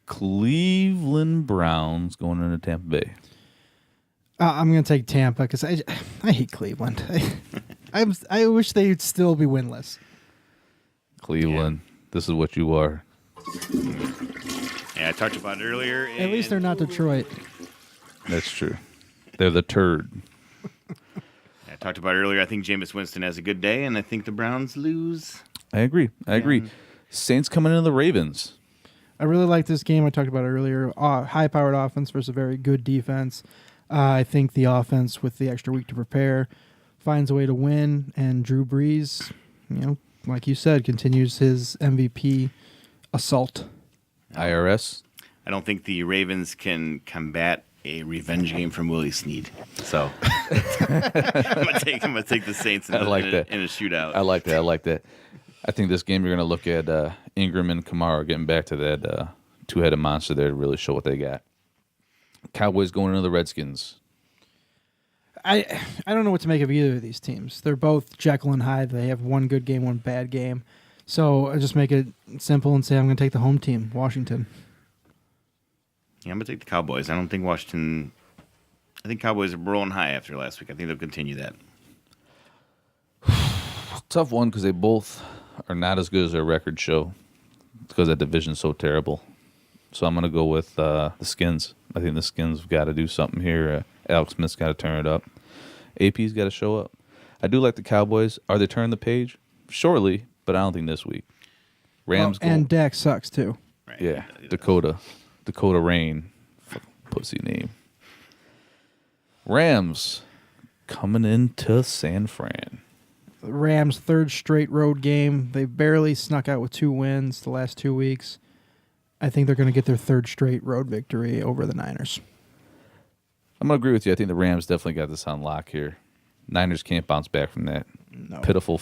Cleveland Browns going into Tampa Bay. I'm going to take Tampa because I hate Cleveland. I wish they'd still be winless. Cleveland, This is what you are. Yeah, I talked about it earlier. At least they're not Detroit. That's true. They're the turd. I talked about it earlier. I think Jameis Winston has a good day, and I think the Browns lose. I agree. Saints coming into the Ravens. I really like this game. I talked about it earlier. High-powered offense versus a very good defense. I think the offense, with the extra week to prepare, finds a way to win. And Drew Brees, like you said, continues his MVP assault. IRS. I don't think the Ravens can combat a revenge game from Willie Snead. So I'm gonna take the Saints in a shootout. I like that. I think this game you're gonna look at Ingram and Kamara getting back to that two-headed monster there to really show what they got. Cowboys going into the Redskins. I don't know what to make of either of these teams. They're both Jekyll and Hyde. They have one good game, one bad game. So I just make it simple and say I'm going to take the home team, Washington. Yeah, I'm going to take the Cowboys. I think Cowboys are rolling high after last week. I think they'll continue that. Tough one because they both are not as good as their record show because that division's so terrible. So I'm going to go with the Skins. I think the Skins have got to do something here. Alex Smith's got to turn it up. AP's got to show up. I do like the Cowboys. Are they turning the page? Surely, but I don't think this week. Rams and Dak sucks too. Right. Yeah, Dakota Rain. Pussy name. Rams coming into San Fran. The Rams' third straight road game. They barely snuck out with 2 wins the last 2 weeks. I think they're going to get their third straight road victory over the Niners. I'm going to agree with you. I think the Rams definitely got this on lock here. Niners can't bounce back from that pitiful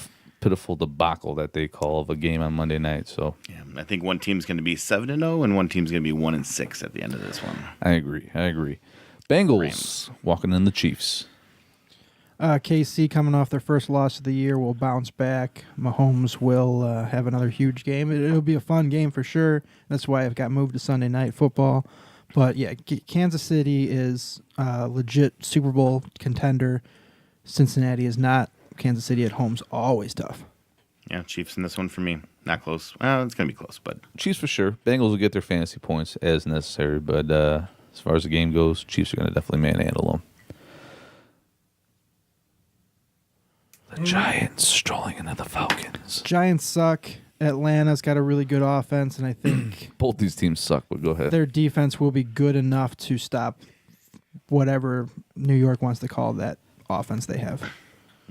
debacle that they call of a game on Monday night. So yeah, I think one team's going to be 7-0 and one team's going to be 1-6 at the end of this one. I agree. Bengals Rams. Walking in the Chiefs. KC coming off their first loss of the year will bounce back. Mahomes will have another huge game. It'll be a fun game for sure. That's why it got moved to Sunday Night Football. But yeah, Kansas City is a legit Super Bowl contender. Cincinnati is not. Kansas City at home's always tough. Yeah, Chiefs in this one for me. Not close. Well, it's going to be close, but Chiefs for sure. Bengals will get their fantasy points as necessary, but as far as the game goes, Chiefs are going to definitely manhandle them. The Giants strolling into the Falcons. Giants suck. Atlanta's got a really good offense, and I think both these teams suck, but go ahead. Their defense will be good enough to stop whatever New York wants to call that offense they have.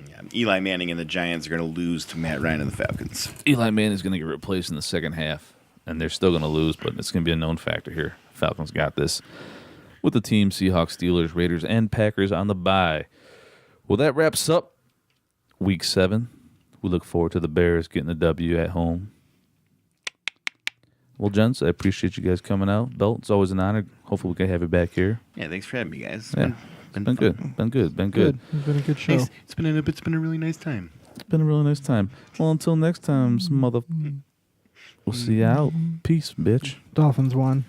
Yeah, Eli Manning and the Giants are going to lose to Matt Ryan and the Falcons. Eli Manning is going to get replaced in the second half, and they're still going to lose, but it's going to be a known factor here. Falcons got this. With the team, Seahawks, Steelers, Raiders, and Packers on the bye. Well, that wraps up Week 7. We look forward to the Bears getting the W at home. Well, gents, I appreciate you guys coming out. Belt, it's always an honor. Hopefully we can have you back here. Yeah, thanks for having me, guys. Been good. Been good. It's been a good show. Thanks. It's been a really nice time. It's been a really nice time. Well, until next time, we'll see you out. Peace, bitch. Dolphins won.